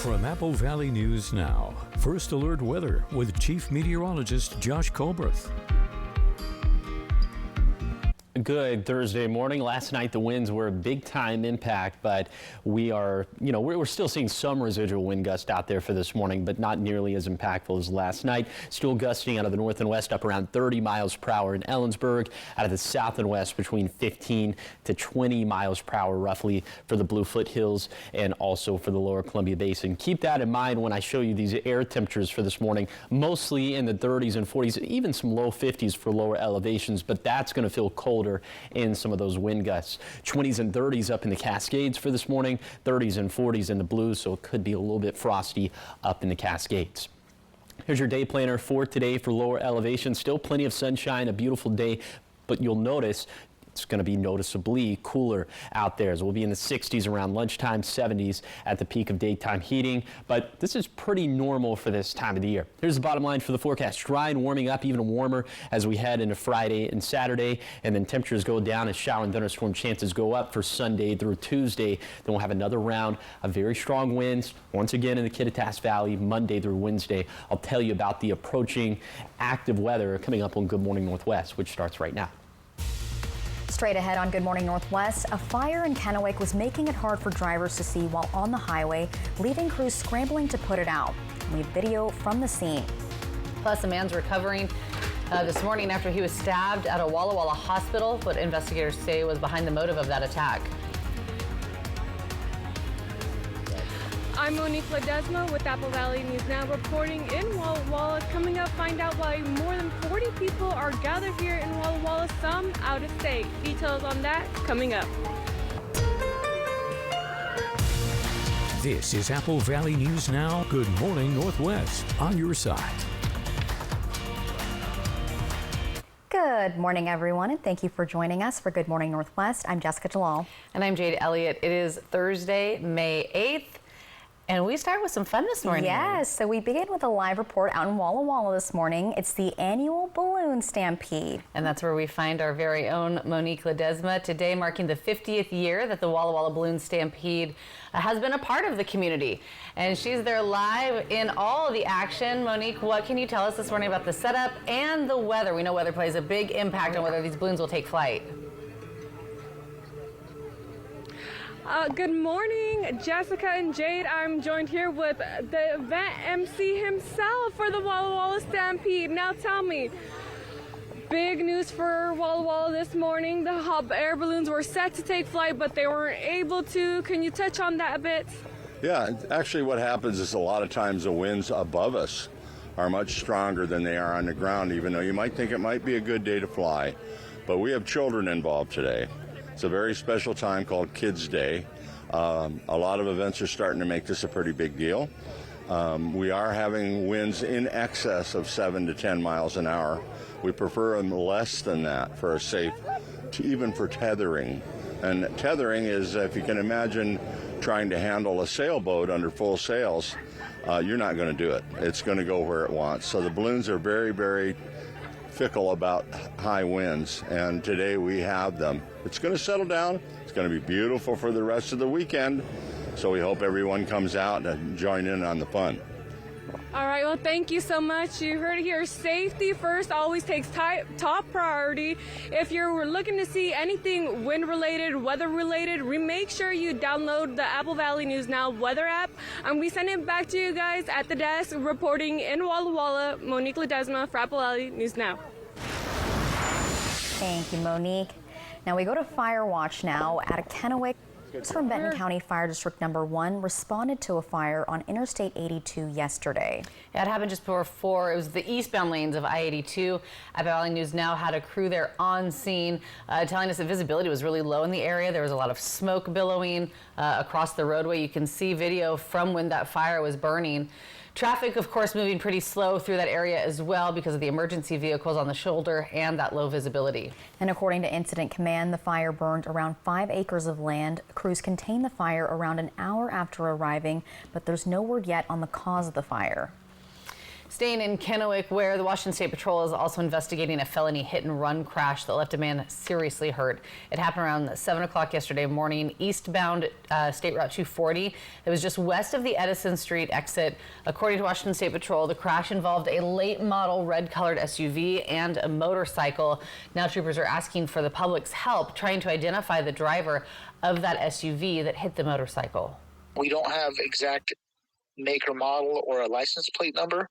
From Apple Valley News Now, First Alert Weather with Chief Meteorologist Josh Colbreth. Good Thursday morning. Last night the winds were a big time impact, but we're still seeing some residual wind gust out there for this morning, but not nearly as impactful as last night. Still gusting out of the north and west up around 30 miles per hour in Ellensburg, out of the south and west between 15 to 20 miles per hour roughly for the Blue Foothills and also for the lower Columbia Basin. Keep that in mind when I show you these air temperatures for this morning, mostly in the 30s and 40s, even some low 50s for lower elevations, but that's going to feel colder in some of those wind gusts. 20s and 30s up in the Cascades for this morning, 30s and 40s in the Blues, so it could be a little bit frosty up in the Cascades. Here's your day planner for today for lower elevations. Still plenty of sunshine, a beautiful day, but you'll notice it's going to be noticeably cooler out there. So we'll be in the 60s around lunchtime, 70s at the peak of daytime heating. But this is pretty normal for this time of the year. Here's the bottom line for the forecast. Dry and warming up, even warmer as we head into Friday and Saturday. And then temperatures go down as shower and thunderstorm chances go up for Sunday through Tuesday. Then we'll have another round of very strong winds once again in the Kittitas Valley Monday through Wednesday. I'll tell you about the approaching active weather coming up on Good Morning Northwest, which starts right now. Straight ahead on Good Morning Northwest, a fire in Kennewick was making it hard for drivers to see while on the highway, leaving crews scrambling to put it out. We have video from the scene. Plus, a man's recovering this morning after he was stabbed at a Walla Walla hospital. What investigators say was behind the motive of that attack. I'm Monique Ledesma with Apple Valley News Now, reporting in Walla Walla. Coming up, find out why more than 40 people are gathered here in Walla Walla, some out of state. Details on that coming up. This is Apple Valley News Now. Good Morning Northwest on your side. Good morning, everyone, and thank you for joining us for Good Morning Northwest. I'm Jessica Jalal. And I'm Jade Elliott. It is Thursday, May 8th. And we start with some fun this morning. Yes, so we begin with a live report out in Walla Walla this morning. It's the annual Balloon Stampede. And that's where we find our very own Monique Ledesma. Today marking the 50th year that the Walla Walla Balloon Stampede has been a part of the community. And she's there live in all of the action. Monique, what can you tell us this morning about the setup and the weather? We know weather plays a big impact on whether these balloons will take flight. Good morning, Jessica and Jade. I'm joined here with the event MC himself for the Walla Walla Stampede. Now tell me, big news for Walla Walla this morning. The hot air balloons were set to take flight, but they weren't able to. Can you touch on that a bit? Yeah, actually what happens is a lot of times the winds above us are much stronger than they are on the ground, even though you might think it might be a good day to fly. But we have children involved today. It's a very special time called Kids Day. A lot of events are starting to make this a pretty big deal. We are having winds in excess of 7 to 10 miles an hour. We prefer them less than that for a safe, even for tethering. And tethering is, if you can imagine trying to handle a sailboat under full sails, you're not going to do it. It's going to go where it wants. So the balloons are very, very fickle about high winds, and today we have them. It's going to settle down. It's going to be beautiful for the rest of the weekend, so we hope everyone comes out and join in on the fun. All right, well, thank you so much. You heard it here. Safety first always takes top priority. If you're looking to see anything wind-related, weather-related, make sure you download the Apple Valley News Now weather app. And we send it back to you guys at the desk. Reporting in Walla Walla, Monique Ledesma for Apple Valley News Now. Thank you, Monique. Now we go to Fire Watch now at a Kennewick. From Benton County Fire District Number 1 responded to a fire on Interstate 82 yesterday. Yeah, it happened just before 4. It was the eastbound lanes of I-82. Apple Valley News Now had a crew there on scene telling us that visibility was really low in the area. There was a lot of smoke billowing across the roadway. You can see video from when that fire was burning. Traffic, of course, moving pretty slow through that area as well because of the emergency vehicles on the shoulder and that low visibility. And according to Incident Command, the fire burned around 5 acres of land. Crews contained the fire around an hour after arriving, but there's no word yet on the cause of the fire. Staying in Kennewick, where the Washington State Patrol is also investigating a felony hit-and-run crash that left a man seriously hurt. It happened around 7 o'clock yesterday morning, eastbound State Route 240. It was just west of the Edison Street exit. According to Washington State Patrol, the crash involved a late-model red-colored SUV and a motorcycle. Now troopers are asking for the public's help trying to identify the driver of that SUV that hit the motorcycle. We don't have exact make or model or a license plate number,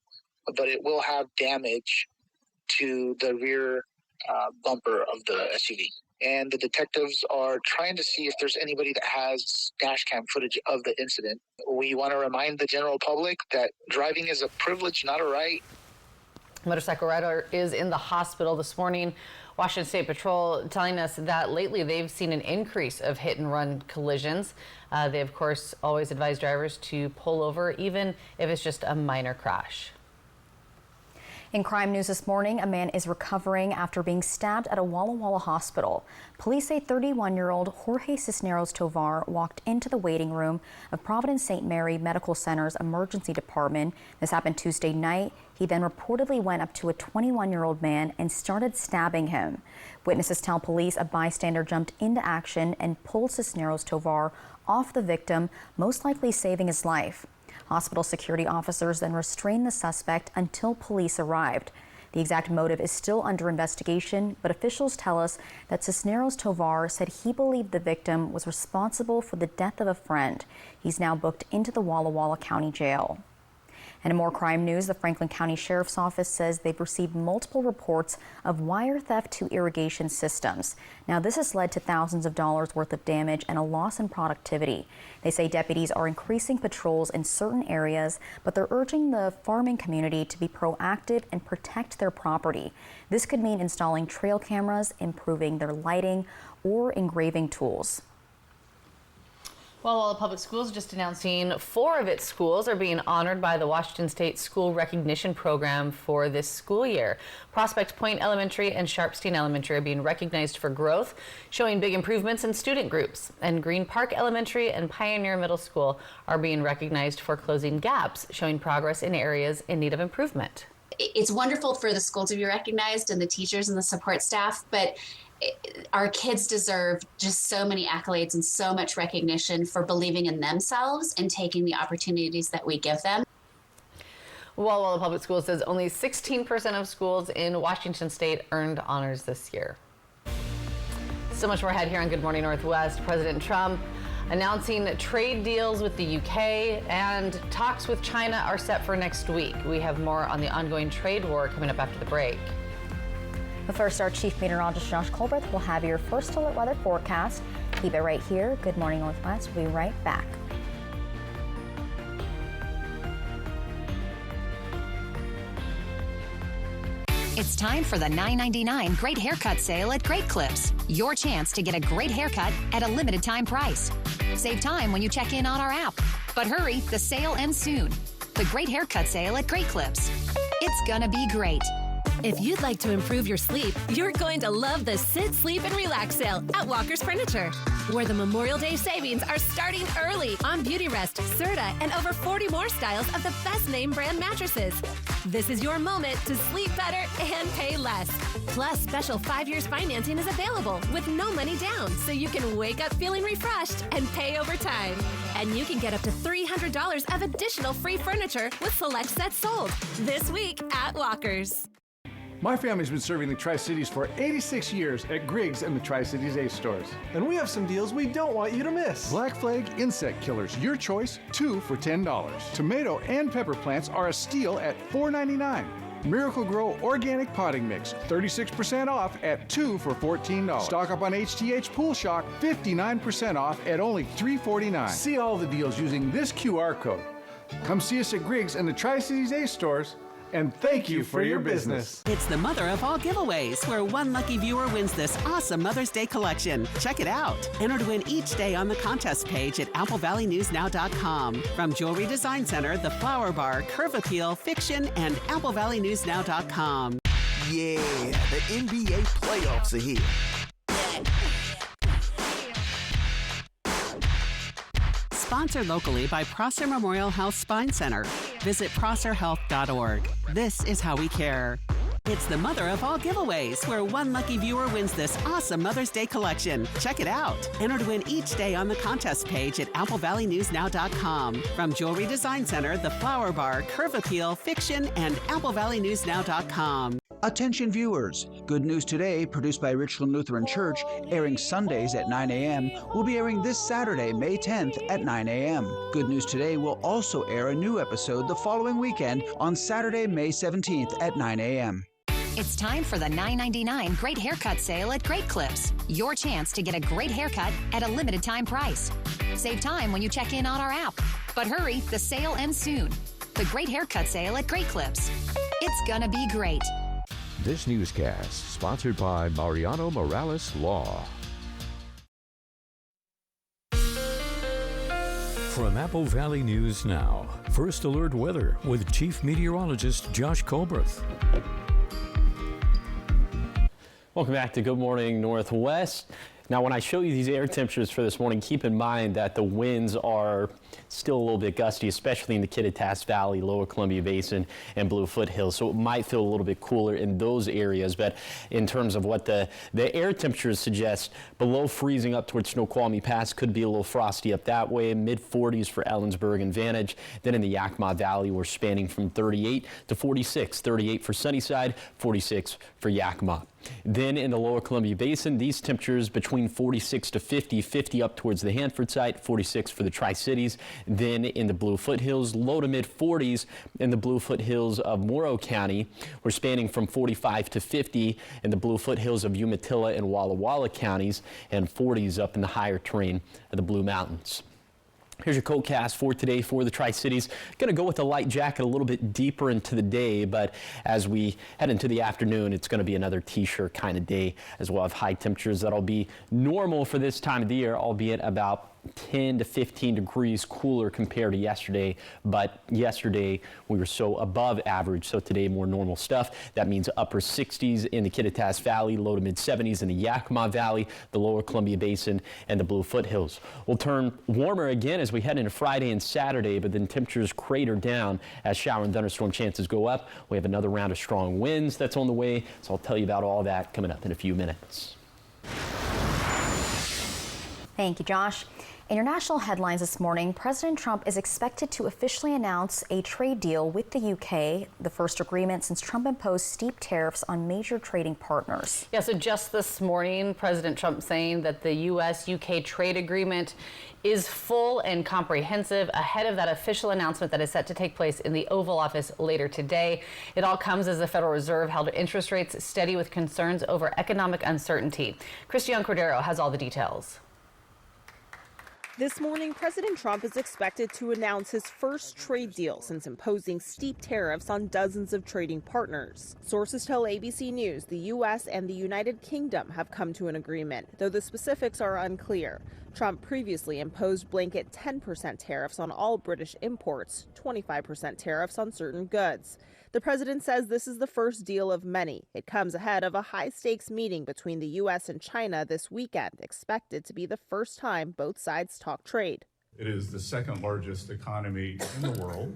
but it will have damage to the rear bumper of the SUV. And the detectives are trying to see if there's anybody that has dash cam footage of the incident. We want to remind the general public that driving is a privilege, not a right. Motorcycle rider is in the hospital this morning. Washington State Patrol telling us that lately they've seen an increase of hit-and-run collisions. They, of course, always advise drivers to pull over, even if it's just a minor crash. In crime news this morning, a man is recovering after being stabbed at a Walla Walla hospital. Police say 31-year-old Jorge Cisneros Tovar walked into the waiting room of Providence St. Mary Medical Center's emergency department. This happened Tuesday night. He then reportedly went up to a 21-year-old man and started stabbing him. Witnesses tell police a bystander jumped into action and pulled Cisneros Tovar off the victim, most likely saving his life. Hospital security officers then restrained the suspect until police arrived. The exact motive is still under investigation, but officials tell us that Cisneros Tovar said he believed the victim was responsible for the death of a friend. He's now booked into the Walla Walla County Jail. And in more crime news, the Franklin County Sheriff's Office says they've received multiple reports of wire theft to irrigation systems. Now, this has led to thousands of dollars worth of damage and a loss in productivity. They say deputies are increasing patrols in certain areas, but they're urging the farming community to be proactive and protect their property. This could mean installing trail cameras, improving their lighting, or engraving tools. Well, Walla Public Schools just announcing 4 of its schools are being honored by the Washington State School Recognition Program for this school year. Prospect Point Elementary and Sharpstein Elementary are being recognized for growth, showing big improvements in student groups. And Green Park Elementary and Pioneer Middle School are being recognized for closing gaps, showing progress in areas in need of improvement. It's wonderful for the school to be recognized and the teachers and the support staff, but our kids deserve just so many accolades and so much recognition for believing in themselves and taking the opportunities that we give them. Walla Walla Public Schools says only 16% of schools in Washington State earned honors this year. So much more ahead here on Good Morning Northwest. President Trump announcing trade deals with the UK, and talks with China are set for next week. We have more on the ongoing trade war coming up after the break. But first, our Chief Meteorologist Josh Colbert will have your first alert weather forecast. Keep it right here. Good Morning Northwest. We'll be right back. It's time for the $9.99 Great Haircut Sale at Great Clips. Your chance to get a great haircut at a limited time price. Save time when you check in on our app. But hurry, the sale ends soon. The Great Haircut Sale at Great Clips. It's gonna be great. If you'd like to improve your sleep, you're going to love the Sit, Sleep, and Relax sale at Walker's Furniture, where the Memorial Day savings are starting early on Beautyrest, Serta, and over 40 more styles of the best name brand mattresses. This is your moment to sleep better and pay less. Plus, special 5 years financing is available with no money down, so you can wake up feeling refreshed and pay over time. And you can get up to $300 of additional free furniture with select sets sold this week at Walker's. My family's been serving the Tri-Cities for 86 years at Griggs and the Tri-Cities Ace stores. And we have some deals we don't want you to miss. Black Flag Insect Killers, your choice, 2 for $10. Tomato and pepper plants are a steal at $4.99. Miracle Grow Organic Potting Mix, 36% off at 2 for $14. Stock up on HTH Pool Shock, 59% off at only $3.49. See all the deals using this QR code. Come see us at Griggs and the Tri-Cities Ace stores. And thank you for your business. It's the mother of all giveaways, where one lucky viewer wins this awesome Mother's Day collection. Check it out. Enter to win each day on the contest page at AppleValleyNewsNow.com. From Jewelry Design Center, The Flower Bar, Curve Appeal, Fiction, and AppleValleyNewsNow.com. Yeah, the NBA playoffs are here. Sponsored locally by Prosser Memorial House Spine Center. Visit prosserhealth.org. This is how we care. It's the mother of all giveaways, where one lucky viewer wins this awesome Mother's Day collection. Check it out. Enter to win each day on the contest page at AppleValleyNewsNow.com. From Jewelry Design Center, The Flower Bar, Curve Appeal, Fiction, and AppleValleyNewsNow.com. Attention viewers, Good News Today, produced by Richland Lutheran Church, airing Sundays at 9 a.m., will be airing this Saturday, May 10th at 9 a.m. Good News Today will also air a new episode the following weekend on Saturday, May 17th at 9 a.m. It's time for the $9.99 Great Haircut Sale at Great Clips. Your chance to get a great haircut at a limited time price. Save time when you check in on our app. But hurry, the sale ends soon. The Great Haircut Sale at Great Clips. It's gonna be great. This newscast sponsored by Mariano Morales Law. From Apple Valley News Now, First Alert Weather with Chief Meteorologist Josh Colbreth. Welcome back to Good Morning Northwest. Now, when I show you these air temperatures for this morning, keep in mind that the winds are still a little bit gusty, especially in the Kittitas Valley, Lower Columbia Basin, and Blue Foothills. So it might feel a little bit cooler in those areas. But in terms of what the air temperatures suggest, below freezing up towards Snoqualmie Pass, could be a little frosty up that way. Mid-40s for Ellensburg and Vantage. Then in the Yakima Valley, we're spanning from 38 to 46. 38 for Sunnyside, 46 for Yakima. Then in the Lower Columbia Basin, these temperatures between 46 to 50, 50 up towards the Hanford site, 46 for the Tri-Cities. Then in the Blue Foothills, low to mid 40s in the Blue Foothills of Morrow County. We're spanning from 45 to 50 in the Blue Foothills of Umatilla and Walla Walla counties, and 40s up in the higher terrain of the Blue Mountains. Here's your coatcast for today for the Tri-Cities. Going to go with a light jacket a little bit deeper into the day, but as we head into the afternoon, it's going to be another t-shirt kind of day, as well as high temperatures that'll be normal for this time of the year, albeit about 10 to 15 degrees cooler compared to yesterday. But yesterday we were so above average, so today more normal stuff. That means upper 60s in the Kittitas Valley, low to mid 70s in the Yakima Valley, the Lower Columbia Basin, and the Blue Foothills. We'll turn warmer again as we head into Friday and Saturday, but then temperatures crater down as shower and thunderstorm chances go up. We have another round of strong winds that's on the way, so I'll tell you about all that coming up in a few minutes. Thank you, Josh. In your national headlines this morning, President Trump is expected to officially announce a trade deal with the UK, the first agreement since Trump imposed steep tariffs on major trading partners. Yeah, so just this morning, President Trump saying that the U.S.-UK trade agreement is full and comprehensive ahead of that official announcement that is set to take place in the Oval Office later today. It all comes as the Federal Reserve held interest rates steady with concerns over economic uncertainty. Christiane Cordero has all the details. This morning, President Trump is expected to announce his first trade deal since imposing steep tariffs on dozens of trading partners. Sources tell ABC News the U.S. and the United Kingdom have come to an agreement, though the specifics are unclear. Trump previously imposed blanket 10% tariffs on all British imports, 25% tariffs on certain goods. The president says this is the first deal of many. It comes ahead of a high-stakes meeting between the U.S. and China this weekend, expected to be the first time both sides talk trade. It is the second largest economy in the world.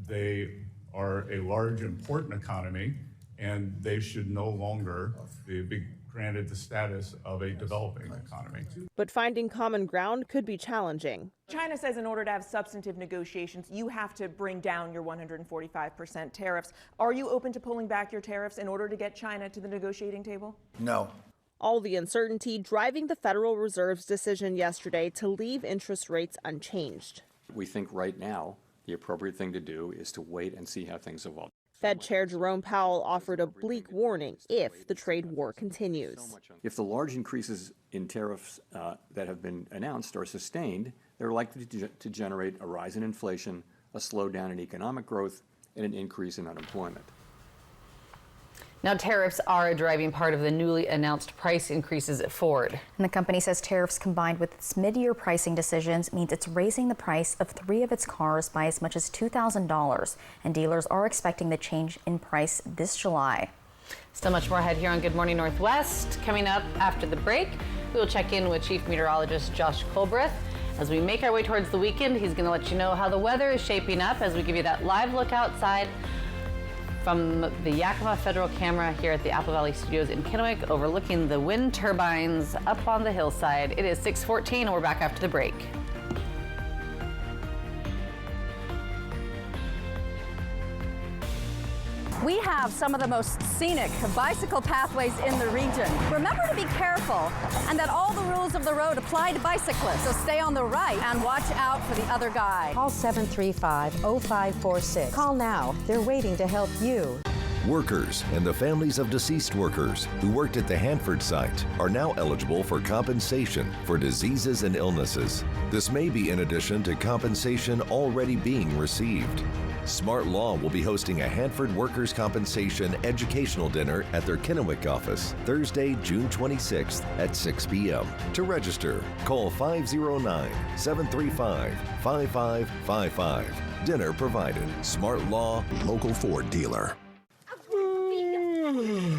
They are a large, important economy, and they should no longer be granted the status of a developing economy. But finding common ground could be challenging. China says in order to have substantive negotiations, you have to bring down your 145% tariffs. Are you open to pulling back your tariffs in order to get China to the negotiating table? No. All the uncertainty driving the Federal Reserve's decision yesterday to leave interest rates unchanged. We think right now the appropriate thing to do is to wait and see how things evolve. Fed Chair Jerome Powell offered a bleak warning if the trade war continues. If the large increases in tariffs that have been announced are sustained, they're likely to generate a rise in inflation, a slowdown in economic growth, and an increase in unemployment. Now, tariffs are a driving part of the newly announced price increases at Ford. And the company says tariffs combined with its mid-year pricing decisions means it's raising the price of 3 of its cars by as much as $2,000. And dealers are expecting the change in price this July. Still much more ahead here on Good Morning Northwest. Coming up after the break, we will check in with Chief Meteorologist Josh Colbreth. As we make our way towards the weekend, he's going to let you know how the weather is shaping up as we give you that live look outside from the Yakima Federal camera here at the Apple Valley Studios in Kennewick, overlooking the wind turbines up on the hillside. It is 6:14 and we're back after the break. We have some of the most scenic bicycle pathways in the region. Remember to be careful and that all the rules of the road apply to bicyclists. So stay on the right and watch out for the other guy. Call 735-0546. Call now. They're waiting to help you. Workers and the families of deceased workers who worked at the Hanford site are now eligible for compensation for diseases and illnesses. This may be in addition to compensation already being received. Smart Law will be hosting a Hanford Workers' Compensation educational dinner at their Kennewick office Thursday, June 26th at 6 p.m. To register, call 509-735-5555. Dinner provided. Smart Law, local Ford dealer.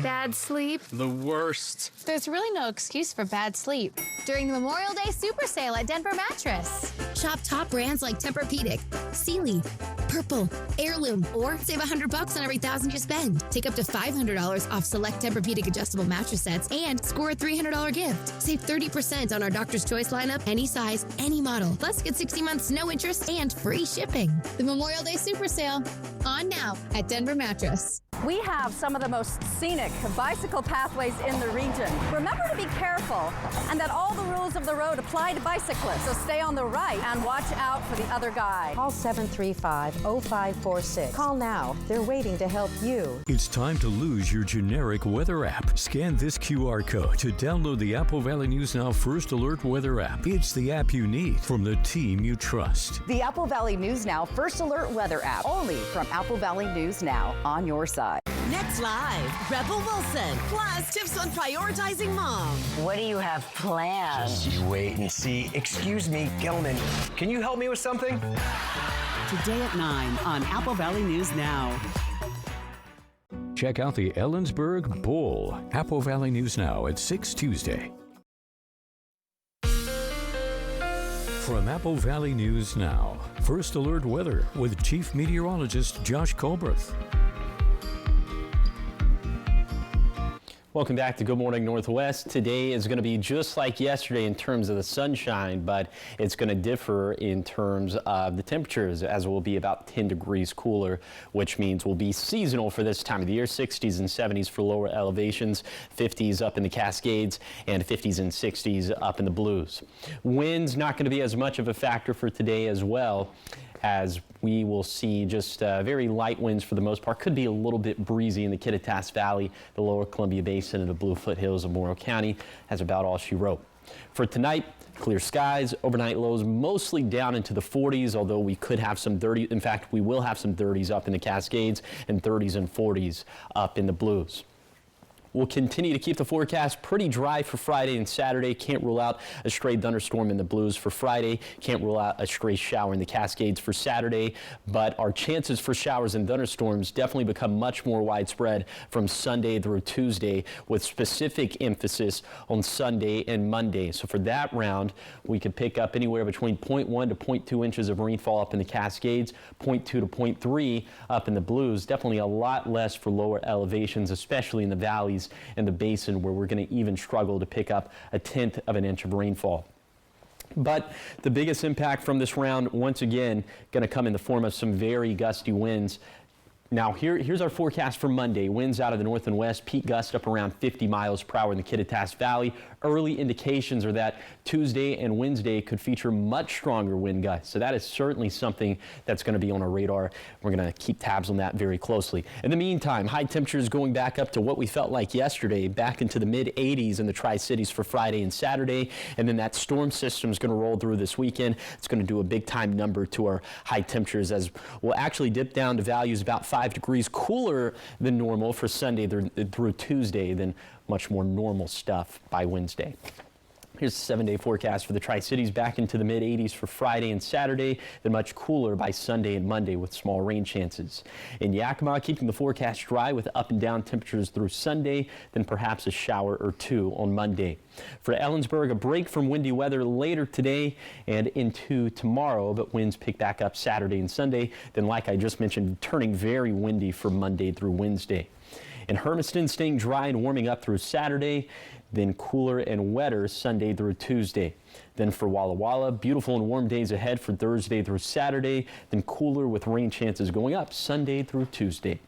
Bad sleep? The worst. There's really no excuse for bad sleep during the Memorial Day Super Sale at Denver Mattress. Shop top brands like Tempur-Pedic, Sealy, Purple, Heirloom, or save $100 on every $1,000 you spend. Take up to $500 off select Tempur-Pedic adjustable mattress sets and score a $300 gift. Save 30% on our Doctor's Choice lineup, any size, any model. Plus, get 60 months no interest and free shipping. The Memorial Day Super Sale on now at Denver Mattress. We have some of the most scenic bicycle pathways in the region. Remember to be careful and that all the rules of the road apply to bicyclists. So stay on the right and watch out for the other guy. Call 735-0546. Call now. They're waiting to help you. It's time to lose your generic weather app. Scan this QR code to download the Apple Valley News Now First Alert Weather app. It's the app you need from the team you trust. The Apple Valley News Now First Alert Weather app, only from Apple Valley News Now, on your side. Next live, Rebel Wilson, plus tips on prioritizing mom. What do you have planned? Just you wait and see. Excuse me, Gelman, can you help me with something? Today at 9 on Apple Valley News Now. Check out the Ellensburg Bowl. Apple Valley News Now at 6 Tuesday. From Apple Valley News Now, First Alert Weather with Chief Meteorologist Josh Colbert. Welcome back to Good Morning Northwest. Today is going to be just like yesterday in terms of the sunshine, but it's going to differ in terms of the temperatures, as it will be about 10 degrees cooler, which means we'll be seasonal for this time of the year. 60s and 70s for lower elevations, 50s up in the Cascades, and 50s and 60s up in the Blues. Winds not going to be as much of a factor for today as well, as we will see just very light winds for the most part. Could be a little bit breezy in the Kittitas Valley, the lower Columbia Basin, and the Blue Foothills of Morrow County. That's about all she wrote. For tonight, clear skies, overnight lows mostly down into the 40s, although we could have some 30s. In fact, we will have some 30s up in the Cascades and 30s and 40s up in the Blues. We'll continue to keep the forecast pretty dry for Friday and Saturday. Can't rule out a stray thunderstorm in the Blues for Friday. Can't rule out a stray shower in the Cascades for Saturday. But our chances for showers and thunderstorms definitely become much more widespread from Sunday through Tuesday, with specific emphasis on Sunday and Monday. So for that round, we could pick up anywhere between 0.1 to 0.2 inches of rainfall up in the Cascades, 0.2 to 0.3 up in the Blues. Definitely a lot less for lower elevations, especially in the valleys in the basin, where we're going to even struggle to pick up 1/10 of an inch of rainfall. But the biggest impact from this round, once again, going to come in the form of some very gusty winds. Now, here's our forecast for Monday. Winds out of the north and west, peak gust up around 50 miles per hour in the Kittitas Valley. Early indications are that Tuesday and Wednesday could feature much stronger wind gusts. So that is certainly something that's going to be on our radar. We're going to keep tabs on that very closely. In the meantime, high temperatures going back up to what we felt like yesterday, back into the mid-80s in the Tri-Cities for Friday and Saturday. And then that storm system is going to roll through this weekend. It's going to do a big-time number to our high temperatures, as we'll actually dip down to values about 5 degrees cooler than normal for Sunday through Tuesday, than much more normal stuff by Wednesday. Here's the 7-day forecast for the Tri-Cities. Back into the mid-80s for Friday and Saturday, then much cooler by Sunday and Monday with small rain chances. In Yakima, keeping the forecast dry with up and down temperatures through Sunday, then perhaps a shower or two on Monday. For Ellensburg, a break from windy weather later today and into tomorrow, but winds pick back up Saturday and Sunday. Then, like I just mentioned, turning very windy from Monday through Wednesday. In Hermiston, staying dry and warming up through Saturday, then cooler and wetter Sunday through Tuesday. Then for Walla Walla, beautiful and warm days ahead for Thursday through Saturday, then cooler with rain chances going up Sunday through Tuesday.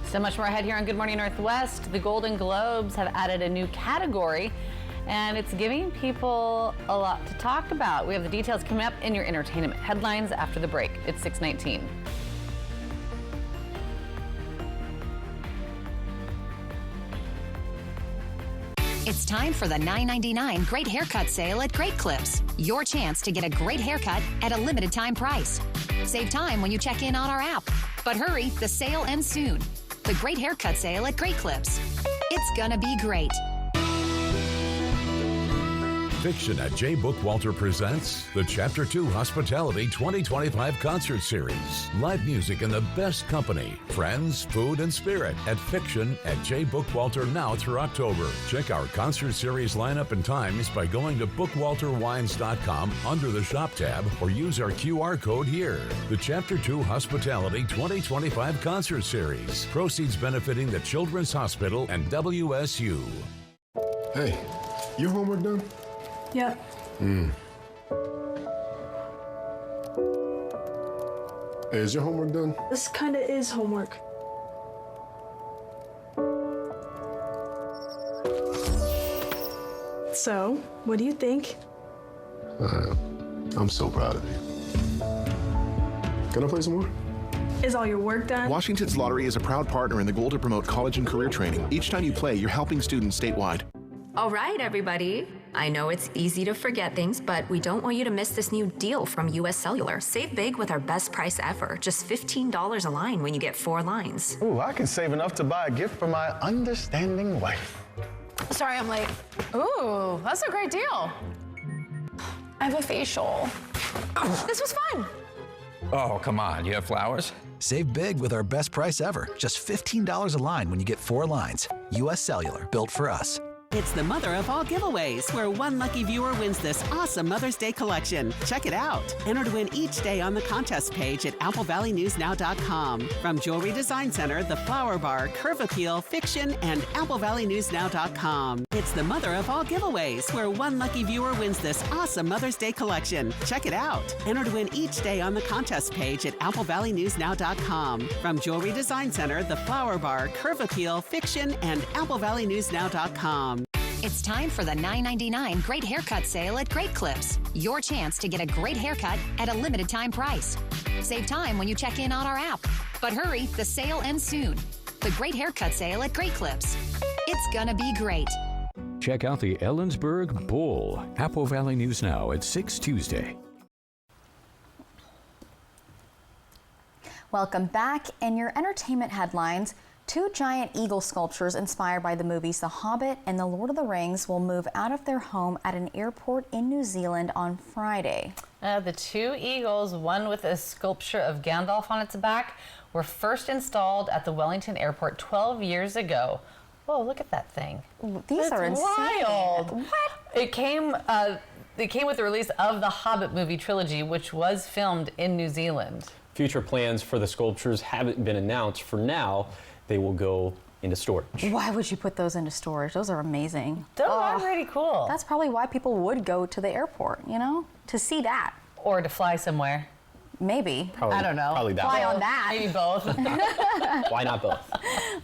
So much more ahead here on Good Morning Northwest. The Golden Globes have added a new category, and it's giving people a lot to talk about. We have the details coming up in your entertainment headlines after the break. It's 6:19. It's time for the $9.99 Great Haircut Sale at Great Clips. Your chance to get a great haircut at a limited time price. Save time when you check in on our app. But hurry, the sale ends soon. The Great Haircut Sale at Great Clips. It's gonna be great. Fiction at J. Bookwalter presents the Chapter 2 Hospitality 2025 Concert Series. Live music in the best company, friends, food, and spirit at Fiction at J. Bookwalter now through October. Check our concert series lineup and times by going to bookwalterwines.com under the Shop tab or use our QR code here. The Chapter 2 Hospitality 2025 Concert Series. Proceeds benefiting the Children's Hospital and WSU. Hey, your homework done? Yep. Hey, is your homework done? This kind of is homework. So, what do you think? I'm so proud of you. Can I play some more? Is all your work done? Washington's Lottery is a proud partner in the goal to promote college and career training. Each time you play, you're helping students statewide. All right, everybody. I know it's easy to forget things, but we don't want you to miss this new deal from US Cellular. Save big with our best price ever. Just $15 a line when you get 4 lines. Ooh, I can save enough to buy a gift for my understanding wife. Sorry, I'm late. Ooh, that's a great deal. I have a facial. This was fun. Oh, come on. You have flowers? Save big with our best price ever. Just $15 a line when you get 4 lines. US Cellular, built for us. It's the mother of all giveaways, where one lucky viewer wins this awesome Mother's Day collection. Check it out. Enter to win each day on the contest page at AppleValleyNewsNow.com. From Jewelry Design Center, The Flower Bar, Curve Appeal, Fiction, and AppleValleyNewsNow.com. It's the mother of all giveaways, where one lucky viewer wins this awesome Mother's Day collection. Check it out. Enter to win each day on the contest page at AppleValleyNewsNow.com. From Jewelry Design Center, The Flower Bar, Curve Appeal, Fiction, and AppleValleyNewsNow.com. It's time for the $9.99 Great Haircut Sale at Great Clips. Your chance to get a great haircut at a limited time price. Save time when you check in on our app. But hurry, the sale ends soon. The Great Haircut Sale at Great Clips. It's gonna be great. Check out the Ellensburg Bowl. Apple Valley News Now at 6 Tuesday. Welcome back. In your entertainment headlines, 2 giant eagle sculptures inspired by the movies The Hobbit and The Lord of the Rings will move out of their home at an airport in New Zealand on Friday. The 2 eagles, one with a sculpture of Gandalf on its back, were first installed at the Wellington Airport 12 years ago. Whoa, look at that thing. These are insane. Wild. What? It came with the release of the Hobbit movie trilogy, which was filmed in New Zealand. Future plans for the sculptures haven't been announced. For now, they will go into storage. Why would you put those into storage? Those are amazing. Those are pretty cool. That's probably why people would go to the airport, you know, to see that. Or to fly somewhere. Maybe. Probably, I don't know. Probably that. Fly on that. Maybe both. Why not both?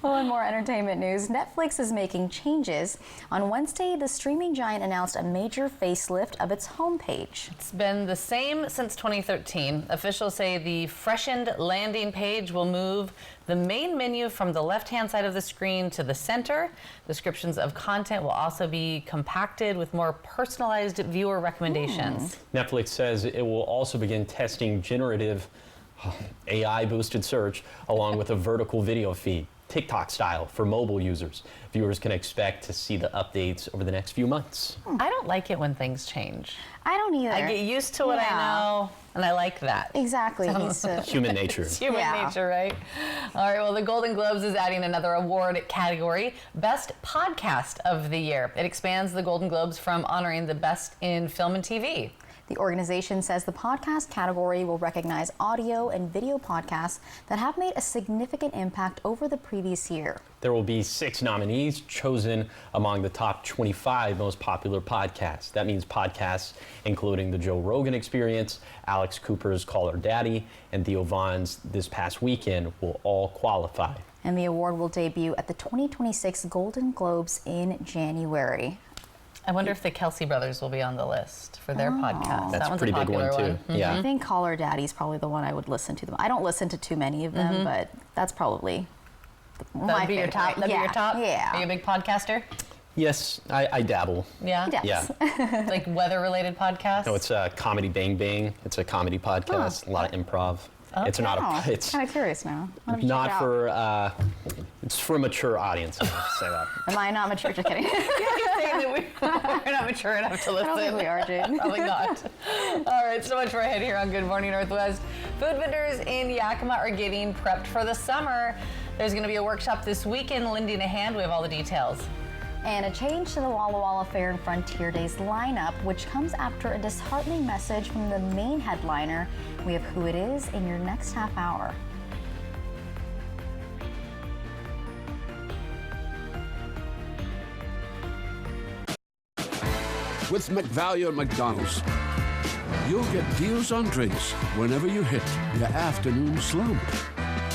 Well, in more entertainment news, Netflix is making changes. On Wednesday, the streaming giant announced a major facelift of its homepage. It's been the same since 2013. Officials say the freshened landing page will move the main menu from the left-hand side of the screen to the center. Descriptions of content will also be compacted with more personalized viewer recommendations. Netflix says it will also begin testing generative AI-boosted search along with a vertical video feed. TikTok style for mobile users. Viewers can expect to see the updates over the next few months. I don't like it when things change. I don't either. I get used to what I know, and I like that. Exactly. Human nature. It's human nature, right? All right, well, the Golden Globes is adding another award category, Best Podcast of the Year. It expands the Golden Globes from honoring the best in film and TV. The organization says the podcast category will recognize audio and video podcasts that have made a significant impact over the previous year. There will be 6 nominees chosen among the top 25 most popular podcasts. That means podcasts including the Joe Rogan Experience, Alex Cooper's Call Her Daddy, and Theo Von's This Past Weekend will all qualify. And the award will debut at the 2026 Golden Globes in January. I wonder if the Kelsey brothers will be on the list for their podcast. That's that one's a pretty a popular big one, too. one. Yeah. I think Call Her Daddy's probably the one I would listen to. I don't listen to too many of them, but that's probably That'd be your top? That'd be your top? Yeah. Are you a big podcaster? Yes, I dabble. Yeah? He does. Yeah. Like weather-related podcasts? No, it's a Comedy Bang Bang. It's a comedy podcast, a lot of improv. It's not a. It's kind of curious now. not for. It's for a mature audience. I'll just say that. Am I not mature? Just kidding. You're saying that we're not mature enough to listen. I don't think we are, Jane. Probably not. All right, so much for ahead here on Good Morning Northwest. Food vendors in Yakima are getting prepped for the summer. There's going to be a workshop this weekend. Lindy Nahan, we have all the details. And a change to the Walla Walla Fair and Frontier Days lineup, which comes after a disheartening message from the main headliner. We have who it is in your next half hour. With McValue at McDonald's, you'll get deals on drinks whenever you hit your afternoon slump.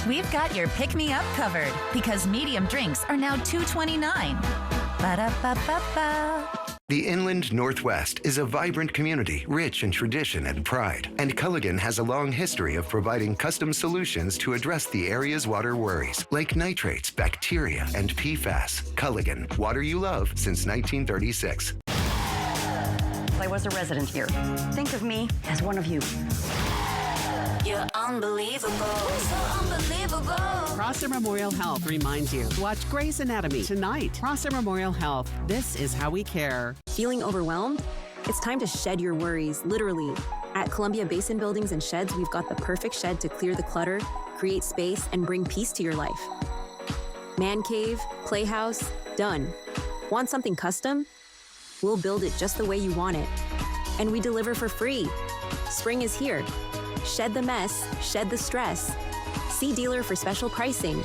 We've got your pick-me-up covered because medium drinks are now $2.29. Ba-da-ba-ba-ba. The Inland Northwest is a vibrant community, rich in tradition and pride. And Culligan has a long history of providing custom solutions to address the area's water worries, like nitrates, bacteria, and PFAS. Culligan, water you love since 1936. I was a resident here. Think of me as one of you. You're unbelievable. So unbelievable. Prosser Memorial Health reminds you to watch Grey's Anatomy tonight. Prosser Memorial Health. This is how we care. Feeling overwhelmed? It's time to shed your worries, literally. At Columbia Basin Buildings and Sheds, we've got the perfect shed to clear the clutter, create space, and bring peace to your life. Man cave, playhouse, done. Want something custom? We'll build it just the way you want it. And we deliver for free. Spring is here. Shed the mess, shed the stress. See dealer for special pricing.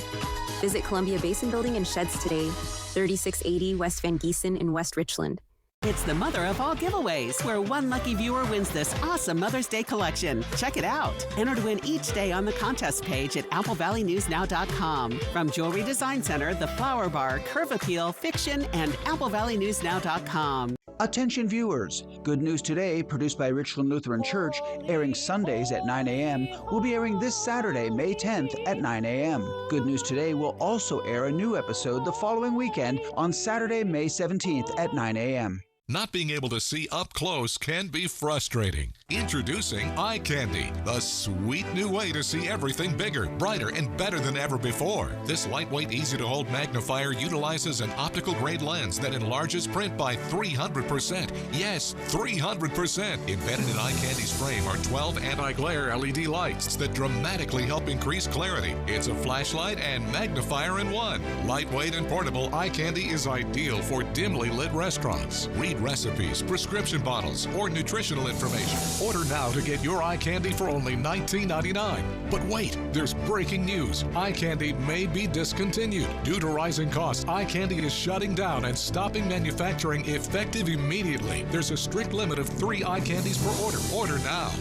Visit Columbia Basin Building and Sheds today, 3680 West Van Giesen in West Richland. It's the mother of all giveaways, where one lucky viewer wins this awesome Mother's Day collection. Check it out. Enter to win each day on the contest page at AppleValleyNewsNow.com. From Jewelry Design Center, The Flower Bar, Curve Appeal, Fiction, and AppleValleyNewsNow.com. Attention viewers, Good News Today, produced by Richland Lutheran Church, airing Sundays at 9 a.m., will be airing this Saturday, May 10th at 9 a.m. Good News Today will also air a new episode the following weekend on Saturday, May 17th at 9 a.m. Not being able to see up close can be frustrating. Introducing Eye Candy, the sweet new way to see everything bigger, brighter, and better than ever before. This lightweight, easy-to-hold magnifier utilizes an optical-grade lens that enlarges print by 300%. Yes, 300%. Embedded in Eye Candy's frame are 12 anti-glare LED lights that dramatically help increase clarity. It's a flashlight and magnifier in one. Lightweight and portable, Eye Candy is ideal for dimly lit restaurants. Read recipes, prescription bottles, or nutritional information. Order now to get your Eye Candy for only $19.99. But wait, there's breaking news. Eye Candy may be discontinued. Due to rising costs, Eye Candy is shutting down and stopping manufacturing effective immediately. There's a strict limit of 3 Eye Candies per order. Order now.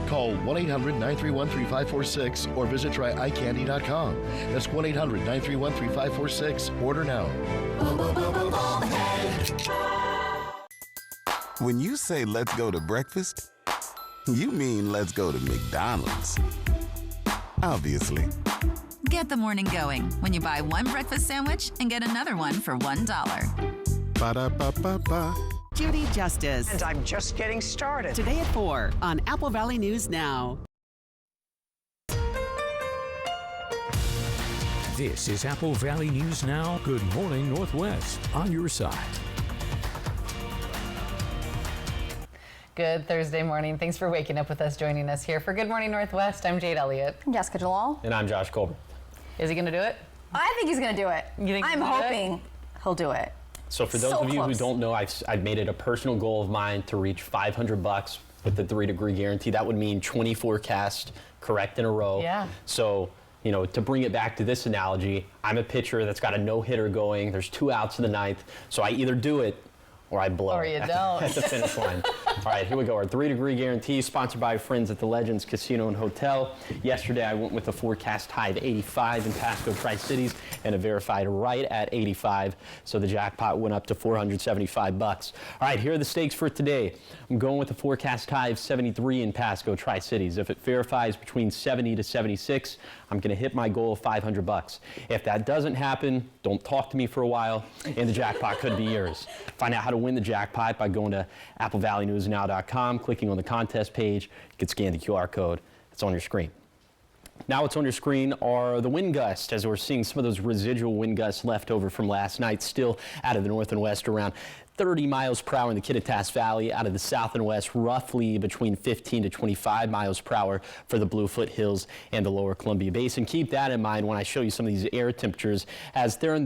Call 1-800-931-3546 or visit tryeyecandy.com. That's 1-800-931-3546. Order now. When you say let's go to breakfast, you mean let's go to McDonald's. Obviously. Get the morning going when you buy one breakfast sandwich and get another one for $1. Ba-da-ba-ba-ba. Judy Justice. And I'm just getting started. Today at 4 on Apple Valley News Now. This is Apple Valley News Now. Good morning, Northwest. On your side. Good Thursday morning. Thanks for waking up with us, joining us here for Good Morning Northwest. I'm Jade Elliott. I'm Jessica Jalal. And I'm Josh Colbert. Is he going to do it? I think he's going to do it. You think I'm hoping he'll do it. So for those of you who don't know, I've made it a personal goal of mine to reach $500 with the 3-degree guarantee. That would mean 20 forecasts correct in a row. Yeah. So, you know, to bring it back to this analogy, I'm a pitcher that's got a no-hitter going. There's 2 outs in the 9th. So I either do it or I blow or it you don't. at the finish line. All right, here we go. Our 3-degree guarantee, sponsored by friends at the Legends Casino and Hotel. Yesterday, I went with a forecast high of 85 in Pasco Tri-Cities and a verified right at 85. So the jackpot went up to $475. All right, here are the stakes for today. I'm going with a forecast high of 73 in Pasco Tri-Cities. If it verifies between 70 to 76, I'm going to hit my goal of $500. If that doesn't happen, don't talk to me for a while, and the jackpot could be yours. Find out how to win the jackpot by going to AppleValleyNewsNow.com, clicking on the contest page. You can scan the QR code. It's on your screen. Now what's on your screen are the wind gusts, as we're seeing some of those residual wind gusts left over from last night, still out of the north and west around 30 miles per hour in the Kittitas Valley, out of the south and west, roughly between 15 to 25 miles per hour for the Bluefoot Hills and the lower Columbia Basin. Keep that in mind when I show you some of these air temperatures, as they're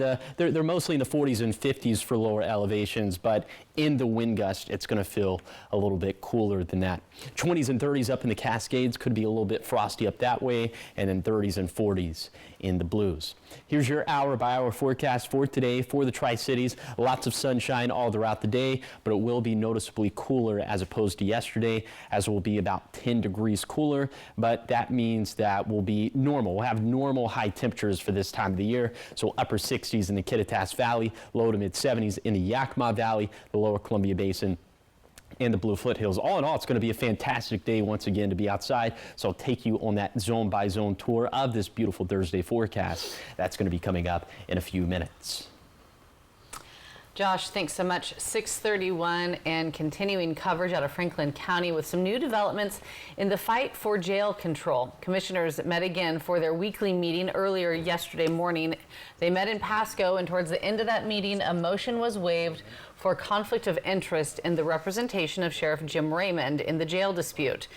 mostly in the 40s and 50s for lower elevations, but in the wind gust, it's going to feel a little bit cooler than that. 20s and 30s up in the Cascades, could be a little bit frosty up that way, and then 30s and 40s in the Blues. Here's your hour-by-hour forecast for today for the Tri-Cities. Lots of sunshine all throughout the day, but it will be noticeably cooler as opposed to yesterday, as it will be about 10 degrees cooler, but that means that will be normal. We'll have normal high temperatures for this time of the year, so upper 60s in the Kittitas Valley, low to mid 70s in the Yakima Valley, the lower Columbia Basin, and the Bluefoot Hills. All in all, it's going to be a fantastic day once again to be outside. So I'll take you on that zone-by-zone tour of this beautiful Thursday forecast. That's going to be coming up in a few minutes. Josh, thanks so much. 6:31 and continuing coverage out of Franklin County with some new developments in the fight for jail control. Commissioners met again for their weekly meeting earlier yesterday morning. They met in Pasco, and towards the end of that meeting, a motion was waived for conflict of interest in the representation of Sheriff Jim Raymond in the jail dispute.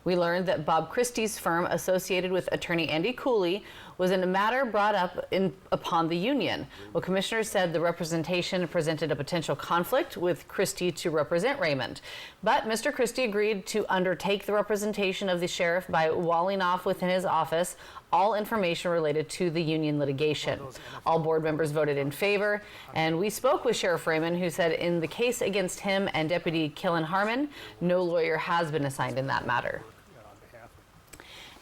We learned that Bob Christie's firm, associated with attorney Andy Cooley, was in a matter brought up upon the union. Well, commissioners said the representation presented a potential conflict with Christie to represent Raymond. But Mr. Christie agreed to undertake the representation of the sheriff by walling off within his office all information related to the union litigation. All board members voted in favor, and we spoke with Sheriff Raymond, who said in the case against him and Deputy Killen Harmon, no lawyer has been assigned in that matter.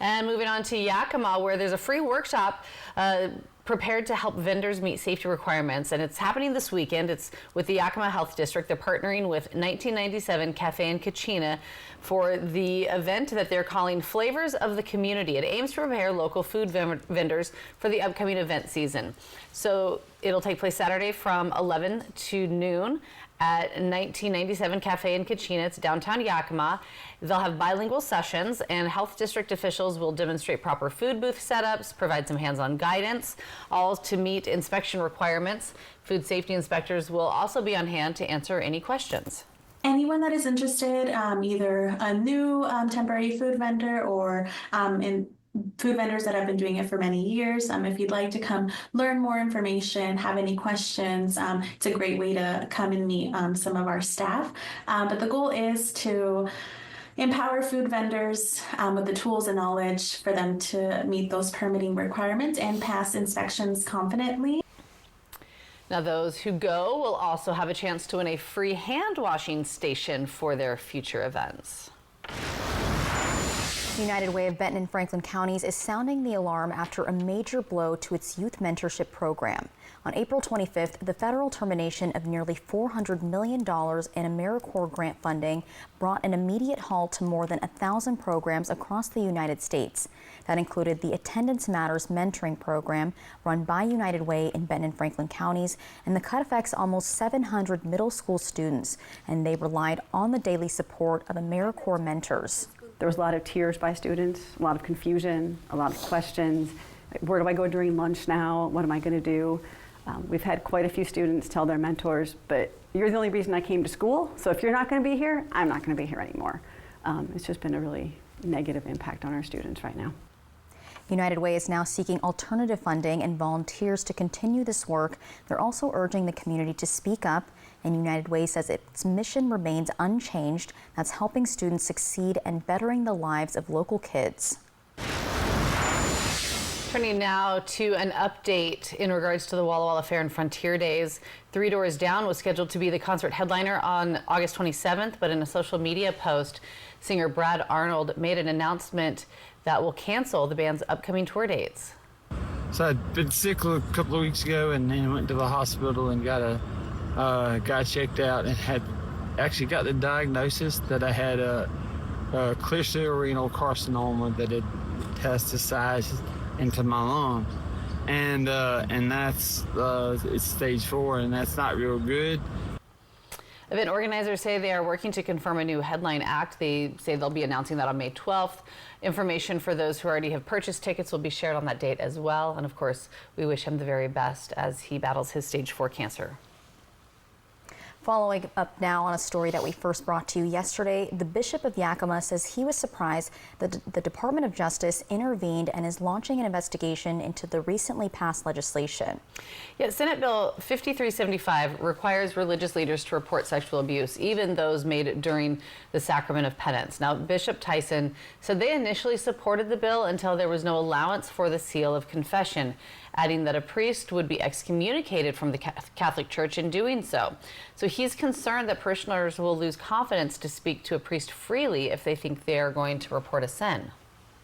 And moving on to Yakima, where there's a free workshop prepared to help vendors meet safety requirements, and it's happening this weekend. It's with the Yakima Health District. They're partnering with 1997 Cafe and Kachina for the event that they're calling Flavors of the Community. It aims to prepare local food vendors for the upcoming event season. So it'll take place Saturday from 11 to noon at 1997 Cafe and Kachina. It's downtown Yakima. They'll have bilingual sessions, and health district officials will demonstrate proper food booth setups, provide some hands-on guidance, all to meet inspection requirements. Food safety inspectors will also be on hand to answer any questions. Anyone that is interested, either a new temporary food vendor or in food vendors that have been doing it for many years. If you'd like to come learn more information, have any questions, it's a great way to come and meet some of our staff. But the goal is to empower food vendors with the tools and knowledge for them to meet those permitting requirements and pass inspections confidently. Now, those who go will also have a chance to win a free hand washing station for their future events. United Way of Benton and Franklin counties is sounding the alarm after a major blow to its youth mentorship program. On April 25th, the federal termination of nearly $400 million in AmeriCorps grant funding brought an immediate halt to more than 1,000 programs across the United States. That included the Attendance Matters mentoring program run by United Way in Benton and Franklin counties, and the cut affects almost 700 middle school students, and they relied on the daily support of AmeriCorps mentors. There was a lot of tears by students, a lot of confusion, a lot of questions. Where do I go during lunch now? What am I going to do? We've had quite a few students tell their mentors, but you're the only reason I came to school, so if you're not going to be here, I'm not going to be here anymore. It's just been a really negative impact on our students right now. United Way is now seeking alternative funding and volunteers to continue this work. They're also urging the community to speak up, and United Way says its mission remains unchanged. That's helping students succeed and bettering the lives of local kids. Turning now to an update in regards to the Walla Walla Fair and Frontier Days. Three Doors Down was scheduled to be the concert headliner on August 27th, but in a social media post, singer Brad Arnold made an announcement that will cancel the band's upcoming tour dates. So I'd been sick a couple of weeks ago and then went to the hospital and got checked out and had actually got the diagnosis that I had a clear cell renal carcinoma that had metastasized into my lung, and that's it's stage 4, and that's not real good. Event organizers say they are working to confirm a new headline act. They say they'll be announcing that on May 12th. Information for those who already have purchased tickets will be shared on that date as well. And of course, we wish him the very best as he battles his stage 4 cancer. Following up now on a story that we first brought to you yesterday, the Bishop of Yakima says he was surprised that the Department of Justice intervened and is launching an investigation into the recently passed legislation. Yeah, Senate Bill 5375 requires religious leaders to report sexual abuse, even those made during the sacrament of penance. Now, Bishop Tyson said they initially supported the bill until there was no allowance for the seal of confession, adding that a priest would be excommunicated from the Catholic Church in doing so. So he's concerned that parishioners will lose confidence to speak to a priest freely if they think they are going to report a sin.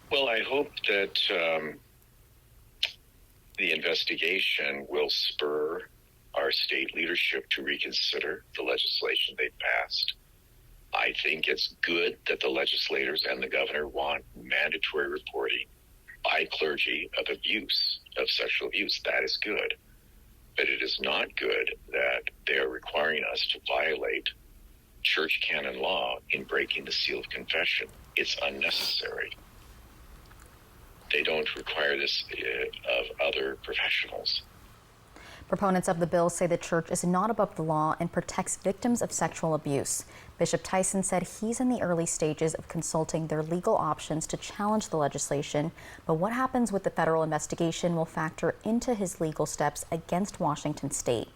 Well, I hope that the investigation will spur our state leadership to reconsider the legislation they passed. I think it's good that the legislators and the governor want mandatory reporting by clergy of abuse, of sexual abuse. That is good. But it is not good that they are requiring us to violate church canon law in breaking the seal of confession. It's unnecessary. They don't require this of other professionals. Proponents of the bill say the church is not above the law and protects victims of sexual abuse. Bishop Tyson said he's in the early stages of consulting their legal options to challenge the legislation, but what happens with the federal investigation will factor into his legal steps against Washington State.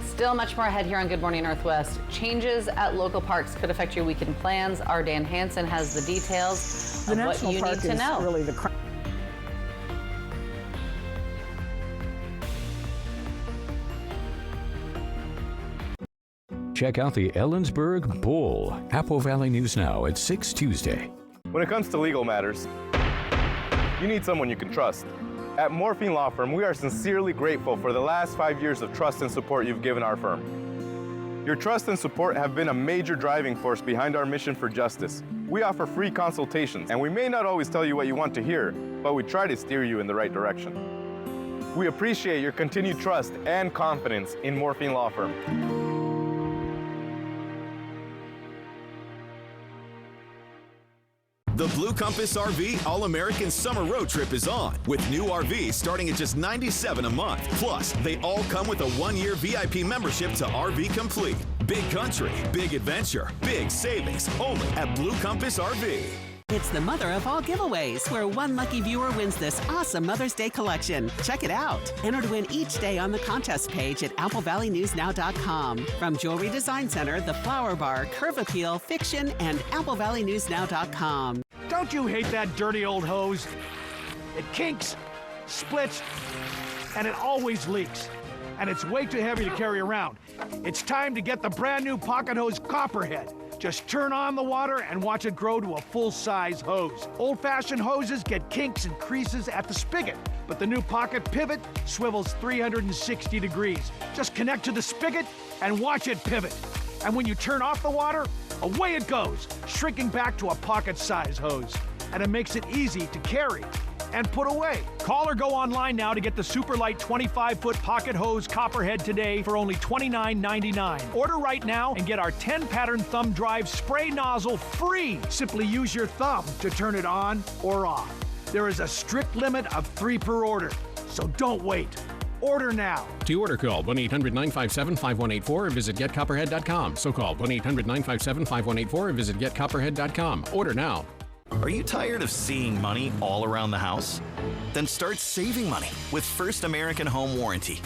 Still much more ahead here on Good Morning Northwest. Changes at local parks could affect your weekend plans. Our Dan Hansen has the details of what you need to know. Really the Check out the Ellensburg Bowl. Apple Valley News Now at 6 Tuesday. When it comes to legal matters, you need someone you can trust. At Morphine Law Firm, we are sincerely grateful for the last 5 years of trust and support you've given our firm. Your trust and support have been a major driving force behind our mission for justice. We offer free consultations, and we may not always tell you what you want to hear, but we try to steer you in the right direction. We appreciate your continued trust and confidence in Morphine Law Firm. The Blue Compass RV All-American Summer Road Trip is on, with new RVs starting at just $97 a month. Plus, they all come with a 1-year VIP membership to RV Complete. Big country, big adventure, big savings, only at Blue Compass RV. It's the mother of all giveaways, where one lucky viewer wins this awesome Mother's Day collection. Check it out. Enter to win each day on the contest page at AppleValleyNewsNow.com. From Jewelry Design Center, The Flower Bar, Curve Appeal, Fiction, and AppleValleyNewsNow.com. Don't you hate that dirty old hose? It kinks, splits, and it always leaks. And it's way too heavy to carry around. It's time to get the brand new Pocket Hose Copperhead. Just turn on the water and watch it grow to a full-size hose. Old-fashioned hoses get kinks and creases at the spigot, but the new Pocket Pivot swivels 360 degrees. Just connect to the spigot and watch it pivot. And when you turn off the water, away it goes, shrinking back to a pocket-size hose. And it makes it easy to carry and put away. Call or go online now to get the super light 25-foot Pocket Hose Copperhead today for only $29.99. Order right now and get our 10-pattern thumb drive spray nozzle free. Simply use your thumb to turn it on or off. There is a strict limit of 3 per order, so don't wait. Order now. To order, call 1-800-957-5184 or visit getcopperhead.com. So call 1-800-957-5184 or visit getcopperhead.com. Order now. Are you tired of seeing money all around the house? Then start saving money with First American Home Warranty.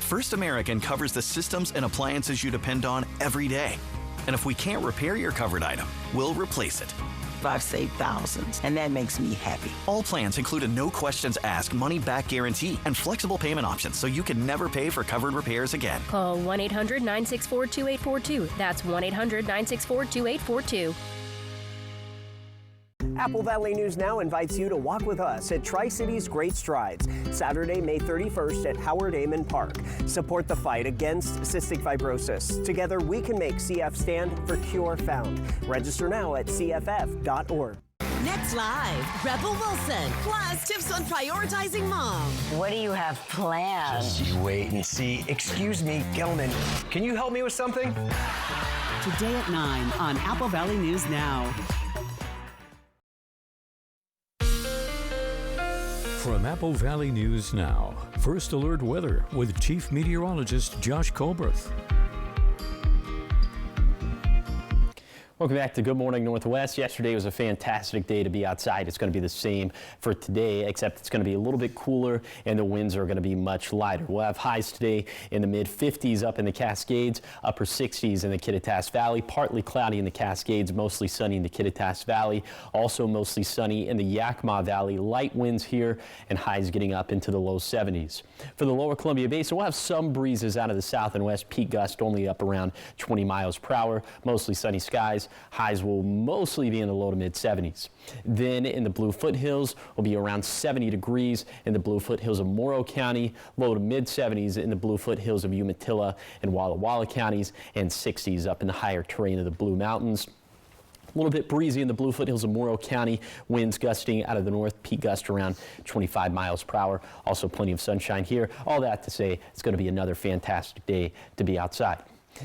First American covers the systems and appliances you depend on every day. And if we can't repair your covered item, we'll replace it. I've saved thousands, and that makes me happy. All plans include a no questions asked money back guarantee and flexible payment options so you can never pay for covered repairs again. Call 1-800-964-2842. That's 1-800-964-2842. Apple Valley News Now invites you to walk with us at Tri-Cities Great Strides, Saturday, May 31st at Howard Amon Park. Support the fight against cystic fibrosis. Together, we can make CF stand for Cure Found. Register now at cff.org. Next live, Rebel Wilson, plus tips on prioritizing mom. What do you have planned? Just you wait and see. Excuse me, Gelman, can you help me with something? Today at 9 on Apple Valley News Now. From Apple Valley News Now, First Alert Weather with Chief Meteorologist Josh Colberth. Welcome back to Good Morning Northwest. Yesterday was a fantastic day to be outside. It's going to be the same for today, except it's going to be a little bit cooler and the winds are going to be much lighter. We'll have highs today in the mid-50s up in the Cascades, upper 60s in the Kittitas Valley, partly cloudy in the Cascades, mostly sunny in the Kittitas Valley, also mostly sunny in the Yakima Valley. Light winds here and highs getting up into the low 70s. For the lower Columbia Basin, we'll have some breezes out of the south and west, peak gust only up around 20 miles per hour, mostly sunny skies. Highs will mostly be in the low to mid 70s. Then in the Blue Foothills will be around 70 degrees in the Blue Foothills of Morrow County, low to mid 70s in the Blue Foothills of Umatilla and Walla Walla counties, and 60s up in the higher terrain of the Blue Mountains. A little bit breezy in the Blue Foothills of Morrow County, winds gusting out of the north, peak gust around 25 miles per hour. Also plenty of sunshine here. All that to say it's going to be another fantastic day to be outside.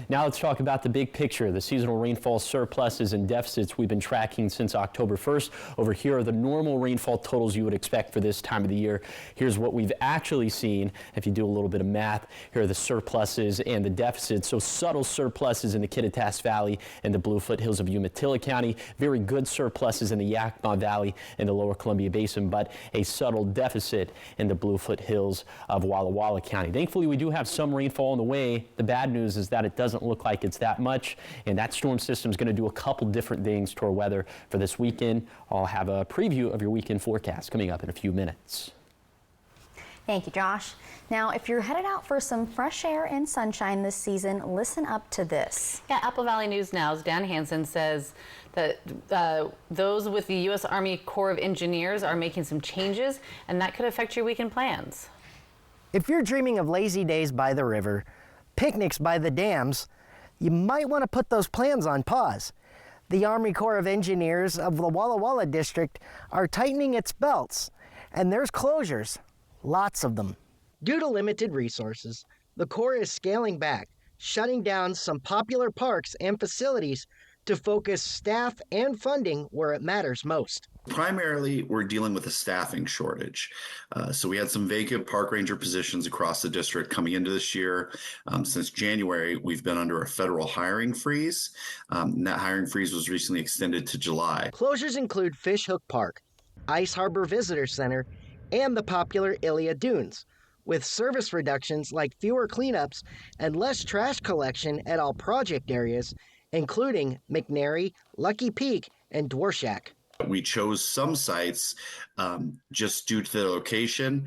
Now let's talk about the big picture, the seasonal rainfall surpluses and deficits we've been tracking since October 1st. Over here are the normal rainfall totals you would expect for this time of the year. Here's what we've actually seen. If you do a little bit of math, here are the surpluses and the deficits. So subtle surpluses in the Kittitas Valley and the Blue Foothills of Umatilla County. Very good surpluses in the Yakima Valley and the lower Columbia Basin, but a subtle deficit in the Blue Foothills of Walla Walla County. Thankfully, we do have some rainfall on the way. The bad news is that it doesn't look like it's that much, and that storm system is going to do a couple different things to our weather for this weekend. I'll have a preview of your weekend forecast coming up in a few minutes. Thank you, Josh. Now, if you're headed out for some fresh air and sunshine this season, listen up to this. Yeah, Apple Valley News Now's Dan Hansen says that those with the U.S. Army Corps of Engineers are making some changes, and that could affect your weekend plans. If you're dreaming of lazy days by the river, picnics by the dams, you might want to put those plans on pause. The Army Corps of Engineers of the Walla Walla District are tightening its belts, and there's closures, lots of them. Due to limited resources, the Corps is scaling back, shutting down some popular parks and facilities to focus staff and funding where it matters most. Primarily, we're dealing with a staffing shortage. So we had some vacant park ranger positions across the district coming into this year. Since January, we've been under a federal hiring freeze. And that hiring freeze was recently extended to July. Closures include Fish Hook Park, Ice Harbor Visitor Center, and the popular Ilia Dunes, with service reductions like fewer cleanups and less trash collection at all project areas, including McNary, Lucky Peak, and Dworshak. We chose some sites just due to their location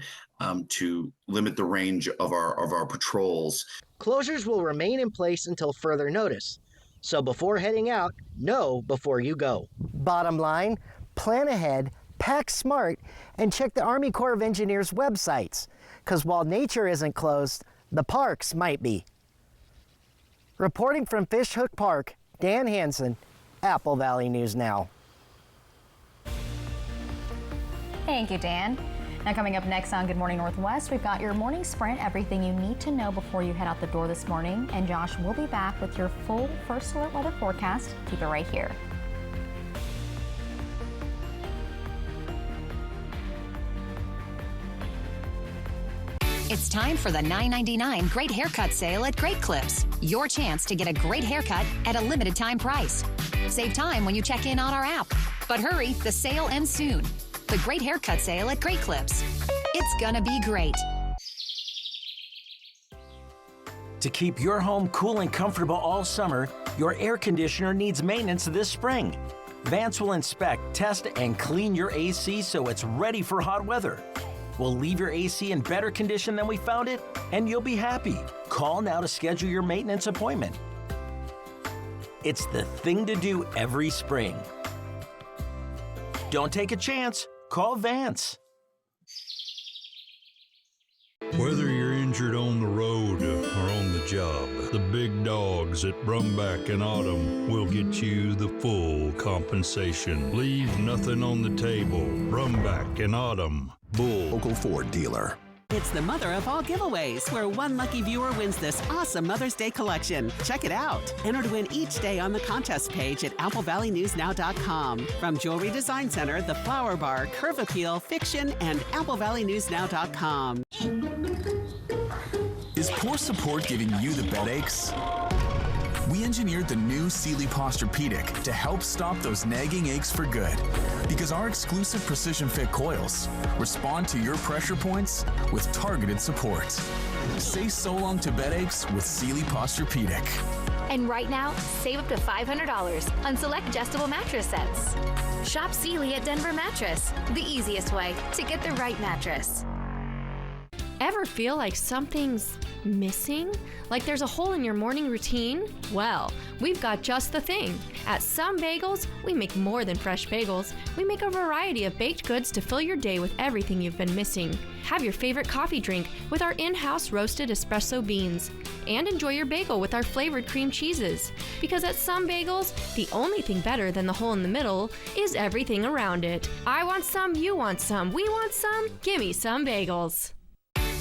to limit the range of our patrols. Closures will remain in place until further notice. So before heading out, know before you go. Bottom line, plan ahead, pack smart, and check the Army Corps of Engineers websites. Because while nature isn't closed, the parks might be. Reporting from Fish Hook Park, Dan Hansen, Apple Valley News Now. Thank you, Dan. Now coming up next on Good Morning Northwest, we've got your morning sprint, everything you need to know before you head out the door this morning. And Josh will be back with your full First Alert weather forecast. Keep it right here. It's time for the $9.99 Great Haircut Sale at Great Clips. Your chance to get a great haircut at a limited time price. Save time when you check in on our app. But hurry, the sale ends soon. The Great Haircut Sale at Great Clips. It's gonna be great. To keep your home cool and comfortable all summer, your air conditioner needs maintenance this spring. Vance will inspect, test, and clean your AC so it's ready for hot weather. We'll leave your AC in better condition than we found it, and you'll be happy. Call now to schedule your maintenance appointment. It's the thing to do every spring. Don't take a chance. Call Vance. Whether you're injured on the road or on the job, the big dogs at Brumback and Autumn will get you the full compensation. Leave nothing on the table. Brumback and Autumn. Bull. Local Ford dealer. It's the mother of all giveaways, where one lucky viewer wins this awesome Mother's Day collection. Check it out. Enter to win each day on the contest page at AppleValleyNewsNow.com. From Jewelry Design Center, The Flower Bar, Curve Appeal, Fiction, and AppleValleyNewsNow.com. Is poor support giving you the bed aches? We engineered the new Sealy Posturepedic to help stop those nagging aches for good. Because our exclusive precision fit coils respond to your pressure points with targeted support. Say so long to bed aches with Sealy Posturepedic. And right now, save up to $500 on select adjustable mattress sets. Shop Sealy at Denver Mattress, the easiest way to get the right mattress. Ever feel like something's missing? Like there's a hole in your morning routine? Well, we've got just the thing. At Some Bagels, we make more than fresh bagels. We make a variety of baked goods to fill your day with everything you've been missing. Have your favorite coffee drink with our in-house roasted espresso beans. And enjoy your bagel with our flavored cream cheeses. Because at Some Bagels, the only thing better than the hole in the middle is everything around it. I want some, you want some, we want some, gimme Some Bagels.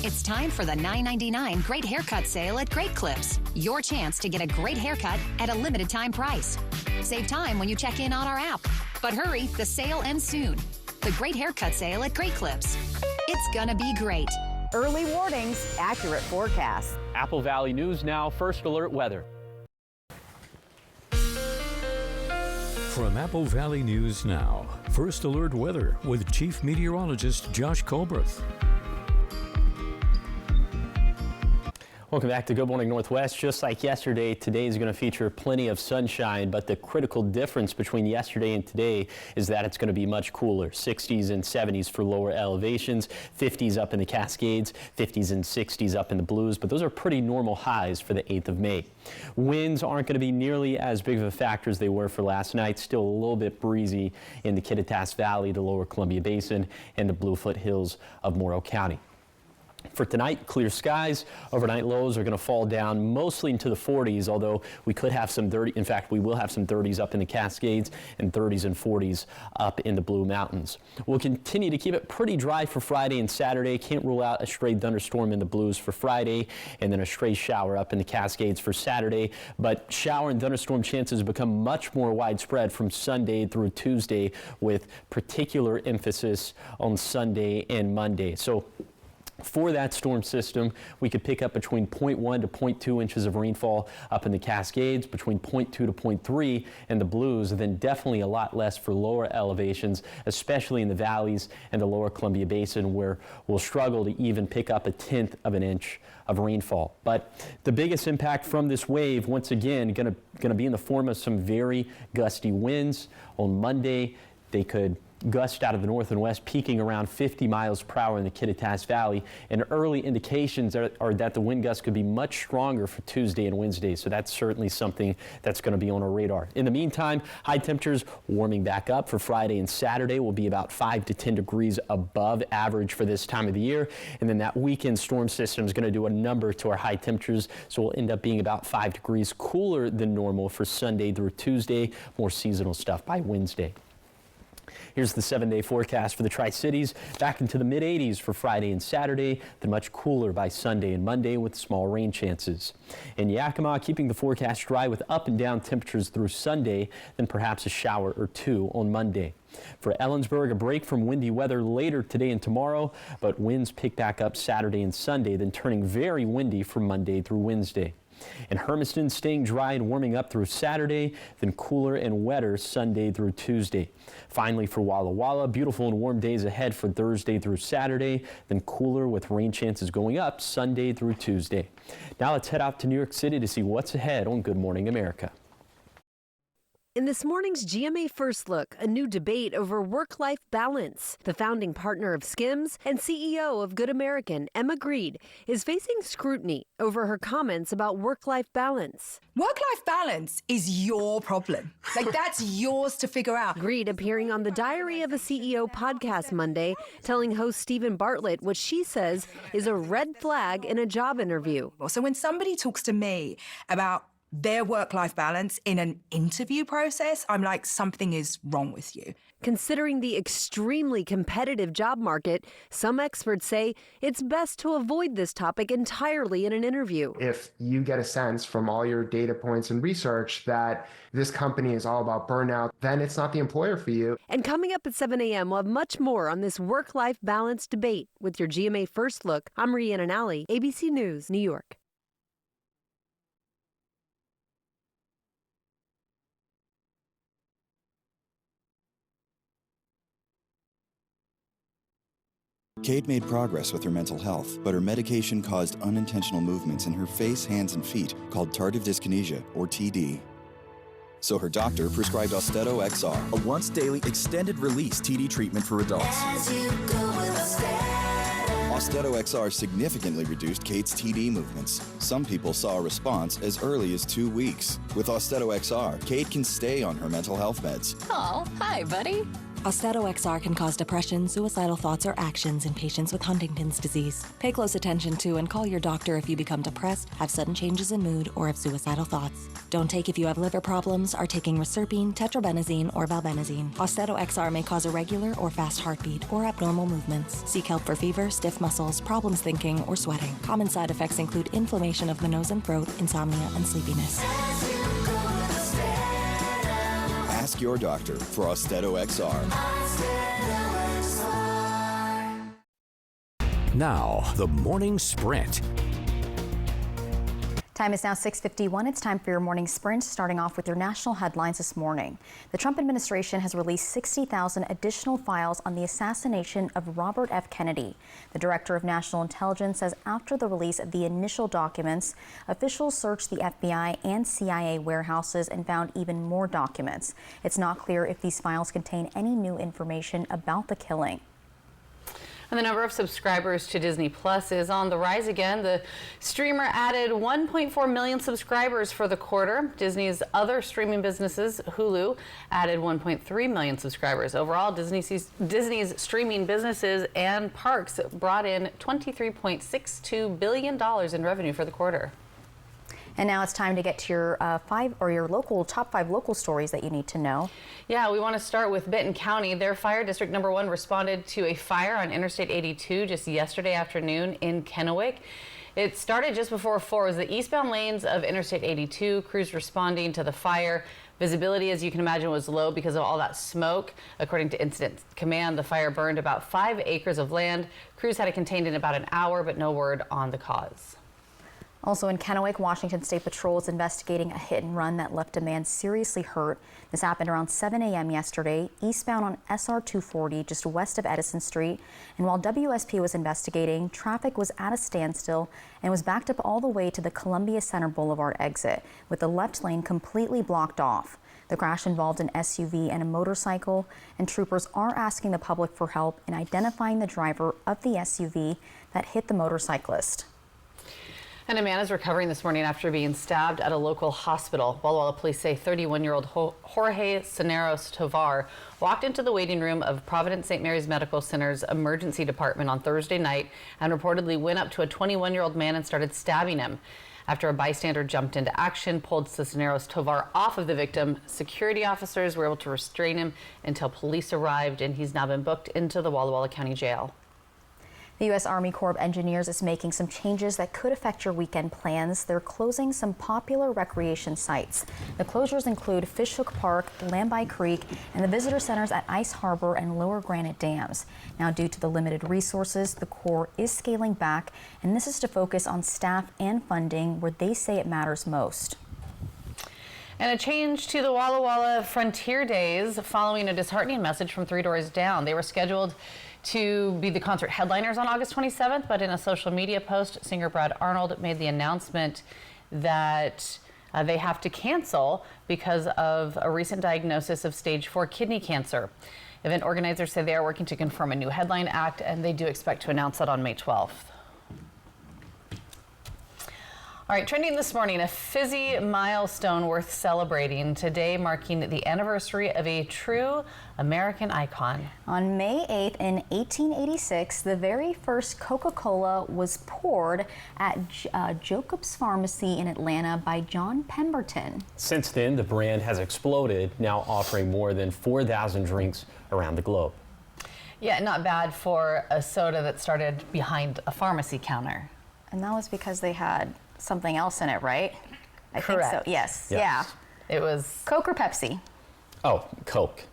It's time for the $9.99 Great Haircut Sale at Great Clips. Your chance to get a great haircut at a limited time price. Save time when you check in on our app. But hurry, the sale ends soon. The Great Haircut Sale at Great Clips. It's gonna be great. Early warnings, accurate forecasts. Apple Valley News Now, First Alert Weather. From Apple Valley News Now, First Alert Weather with Chief Meteorologist Josh Colbreth. Welcome back to Good Morning Northwest. Just like yesterday, today is going to feature plenty of sunshine, but the critical difference between yesterday and today is that it's going to be much cooler. 60s and 70s for lower elevations, 50s up in the Cascades, 50s and 60s up in the Blues, but those are pretty normal highs for the 8th of May. Winds aren't going to be nearly as big of a factor as they were for last night. Still a little bit breezy in the Kittitas Valley, the lower Columbia Basin, and the Bluefoot Hills of Morrow County. For tonight, clear skies. Overnight lows are going to fall down mostly into the 40s, although we could have some 30. In fact, we will have some 30s up in the Cascades and 30s and 40s up in the Blue Mountains. We'll continue to keep it pretty dry for Friday and Saturday. Can't rule out a stray thunderstorm in the Blues for Friday and then a stray shower up in the Cascades for Saturday. But shower and thunderstorm chances become much more widespread from Sunday through Tuesday, with particular emphasis on Sunday and Monday. So for that storm system, we could pick up between 0.1 to 0.2 inches of rainfall up in the Cascades, between 0.2 to 0.3 in the Blues, and then definitely a lot less for lower elevations, especially in the valleys and the lower Columbia Basin, where we'll struggle to even pick up 1/10 of an inch of rainfall. But the biggest impact from this wave, once again, going to be in the form of some very gusty winds. On Monday, they could gust out of the north and west, peaking around 50 miles per hour in the Kittitas Valley, and early indications are that the wind gusts could be much stronger for Tuesday and Wednesday, so that's certainly something that's going to be on our radar. In the meantime, high temperatures warming back up for Friday and Saturday will be about 5 to 10 degrees above average for this time of the year, and then that weekend storm system is going to do a number to our high temperatures, so we'll end up being about 5 degrees cooler than normal for Sunday through Tuesday, more seasonal stuff by Wednesday. Here's the 7-day forecast for the Tri-Cities. Back into the mid-80s for Friday and Saturday, then much cooler by Sunday and Monday with small rain chances. In Yakima, keeping the forecast dry with up and down temperatures through Sunday, then perhaps a shower or two on Monday. For Ellensburg, a break from windy weather later today and tomorrow, but winds pick back up Saturday and Sunday, then turning very windy from Monday through Wednesday. In Hermiston, staying dry and warming up through Saturday, then cooler and wetter Sunday through Tuesday. Finally, for Walla Walla, beautiful and warm days ahead for Thursday through Saturday, then cooler with rain chances going up Sunday through Tuesday. Now let's head out to New York City to see what's ahead on Good Morning America. In this morning's GMA First Look, a new debate over work-life balance. The founding partner of Skims and CEO of Good American, Emma Grede, is facing scrutiny over her comments about work-life balance. Work-life balance is your problem. Like, that's yours to figure out. Grede appearing on the Diary of a CEO podcast Monday, telling host Stephen Bartlett what she says is a red flag in a job interview. So when somebody talks to me about their work-life balance in an interview process, I'm like, something is wrong with you. Considering the extremely competitive job market, some experts say it's best to avoid this topic entirely in an interview. If you get a sense from all your data points and research that this company is all about burnout, then it's not the employer for you. And coming up at 7 a.m., we'll have much more on this work-life balance debate with your GMA First Look. I'm Rhiannon Alley, ABC News, New York. Kate made progress with her mental health, but her medication caused unintentional movements in her face, hands, and feet called tardive dyskinesia, or TD. So her doctor prescribed Austedo XR, a once-daily extended-release TD treatment for adults. Austedo XR significantly reduced Kate's TD movements. Some people saw a response as early as 2 weeks. With Austedo XR, Kate can stay on her mental health meds. Oh, hi, buddy. Austedo XR can cause depression, suicidal thoughts, or actions in patients with Huntington's disease. Pay close attention to and call your doctor if you become depressed, have sudden changes in mood, or have suicidal thoughts. Don't take if you have liver problems, are taking reserpine, tetrabenazine, or valbenazine. Austedo XR may cause irregular or fast heartbeat or abnormal movements. Seek help for fever, stiff muscles, problems thinking, or sweating. Common side effects include inflammation of the nose and throat, insomnia, and sleepiness. Ask your doctor for Austedo XR. Now, the morning sprint. Time is now 6:51. It's time for your morning sprint, starting off with your national headlines this morning. The Trump administration has released 60,000 additional files on the assassination of Robert F. Kennedy. The director of national intelligence says after the release of the initial documents, officials searched the FBI and CIA warehouses and found even more documents. It's not clear if these files contain any new information about the killing. And the number of subscribers to Disney Plus is on the rise again. The streamer added 1.4 million subscribers for the quarter. Disney's other streaming businesses, Hulu, added 1.3 million subscribers. Overall, Disney's streaming businesses and parks brought in $23.62 billion in revenue for the quarter. And now it's time to get to your top five local stories that you need to know. Yeah, we want to start with Benton County. Their fire district number 1 responded to a fire on Interstate 82 just yesterday afternoon in Kennewick. It started just before 4. It was the eastbound lanes of Interstate 82. Crews responding to the fire. Visibility, as you can imagine, was low because of all that smoke. According to Incident Command, the fire burned about 5 acres of land. Crews had it contained in about an hour, but no word on the cause. Also in Kennewick, Washington State Patrol is investigating a hit and run that left a man seriously hurt. This happened around 7 a.m. yesterday, eastbound on SR 240, just west of Edison Street. And while WSP was investigating, traffic was at a standstill and was backed up all the way to the Columbia Center Boulevard exit, with the left lane completely blocked off. The crash involved an SUV and a motorcycle, and troopers are asking the public for help in identifying the driver of the SUV that hit the motorcyclist. And a man is recovering this morning after being stabbed at a local hospital. Walla Walla police say 31-year-old Jorge Cisneros Tovar walked into the waiting room of Providence St. Mary's Medical Center's emergency department on Thursday night and reportedly went up to a 21-year-old man and started stabbing him. after a bystander jumped into action, pulled Cisneros Tovar off of the victim. Security officers were able to restrain him until police arrived, and he's now been booked into the Walla Walla County Jail. The U.S. Army Corps of Engineers is making some changes that could affect your weekend plans. They're closing some popular recreation sites. The closures include Fishhook Park, Lambye Creek, and the visitor centers at Ice Harbor and Lower Granite Dams. Now, due to the limited resources, the Corps is scaling back, and this is to focus on staff and funding where they say it matters most. And a change to the Walla Walla Frontier Days following a disheartening message from Three Doors Down. They were scheduled to be the concert headliners on August 27th, but in a social media post, singer Brad Arnold made the announcement that they have to cancel because of a recent diagnosis of stage 4 kidney cancer. Event organizers say they are working to confirm a new headline act, and they do expect to announce that on May 12th. All right, trending this morning, a fizzy milestone worth celebrating today, marking the anniversary of a true American icon. On May 8th in 1886, the very first Coca-Cola was poured at Jacobs Pharmacy in Atlanta by John Pemberton. Since then, the brand has exploded, now offering more than 4,000 drinks around the globe. Yeah, not bad for a soda that started behind a pharmacy counter. And that was because they had something else in it, right? I Correct. think so. Yes. Yes. Yeah. It was Coke or Pepsi? Oh, Coke.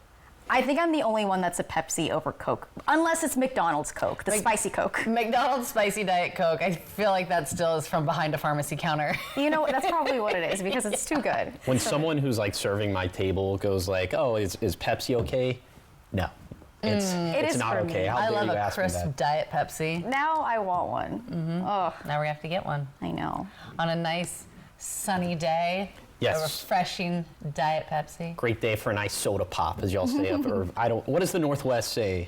I think I'm the only one that's a Pepsi over Coke, unless it's McDonald's Coke, the spicy Coke. McDonald's Spicy Diet Coke. I feel like that still is from behind a pharmacy counter. You know, that's probably what it is because it's too good. When someone who's like serving my table goes like, "Oh, is Pepsi okay?" No, it's not for okay. me. How I dare love you a ask me crisp that? Diet Pepsi. Now I want one. Oh, Now we have to get one. I know. On a nice sunny day. Yes. A refreshing Diet Pepsi. Great day for a nice soda pop, as y'all say. Or I don't. What does the Northwest say?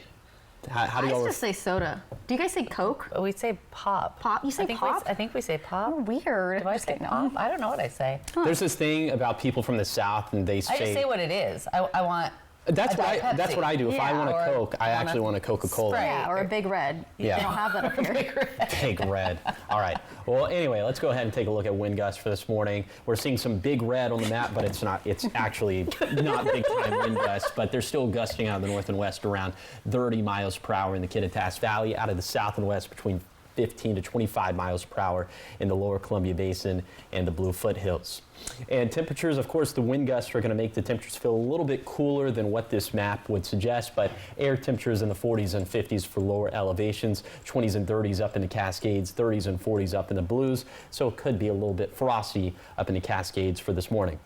How do I y'all? just say soda. Do you guys say Coke? We say pop. Pop? You say pop? I think we say pop. Oh, weird. Do I say pop? I don't know what I say. There's this thing about people from the South, and they say. I just say what it is. I want. That's a what Diet that's Pepsi. what I do. If I Yeah. want a Or Coke, I I want actually a want a Coca-Cola. Sprite. Yeah, or a Big Red. Yeah. They don't have that up here. Big red. All right. Well, anyway, let's go ahead and take a look at wind gusts for this morning. We're seeing some big red on the map, but it's not. It's actually not big time wind gusts, but they're still gusting out of the north and west around 30 miles per hour in the Kittitas Valley, out of the south and west between 15 to 25 miles per hour in the lower Columbia Basin and the Blue Foothills. And temperatures, of course, the wind gusts are going to make the temperatures feel a little bit cooler than what this map would suggest, but air temperatures in the 40s and 50s for lower elevations, 20s and 30s up in the Cascades, 30s and 40s up in the Blues, so it could be a little bit frosty up in the Cascades for this morning.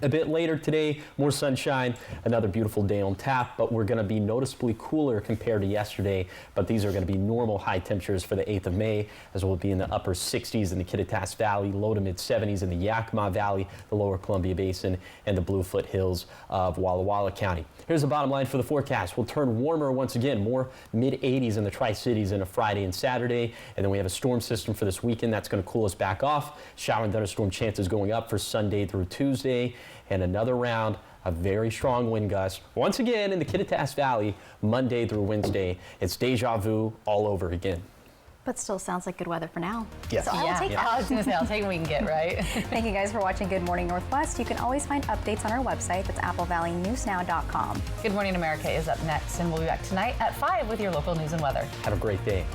A bit later today, more sunshine, another beautiful day on tap, but we're going to be noticeably cooler compared to yesterday. But these are going to be normal high temperatures for the 8th of May, as we'll be in the upper 60s in the Kittitas Valley, low to mid 70s in the Yakima Valley, the lower Columbia Basin, and the Blue Foothills of Walla Walla County. Here's the bottom line for the forecast. We'll turn warmer once again, more mid 80s in the Tri-Cities in a Friday and Saturday. And then we have a storm system for this weekend that's going to cool us back off. Shower and thunderstorm chances going up for Sunday through Tuesday. And another round of very strong wind gusts. Once again in the Kittitas Valley, Monday through Wednesday. It's deja vu all over again. But still sounds like good weather for now. Yes. So I will take that. I was going to say, I'll take what we can get, right? Thank you guys for watching Good Morning Northwest. You can always find updates on our website. That's applevalleyNewsNow.com. Good Morning America is up next, and we'll be back tonight at 5 with your local news and weather. Have a great day.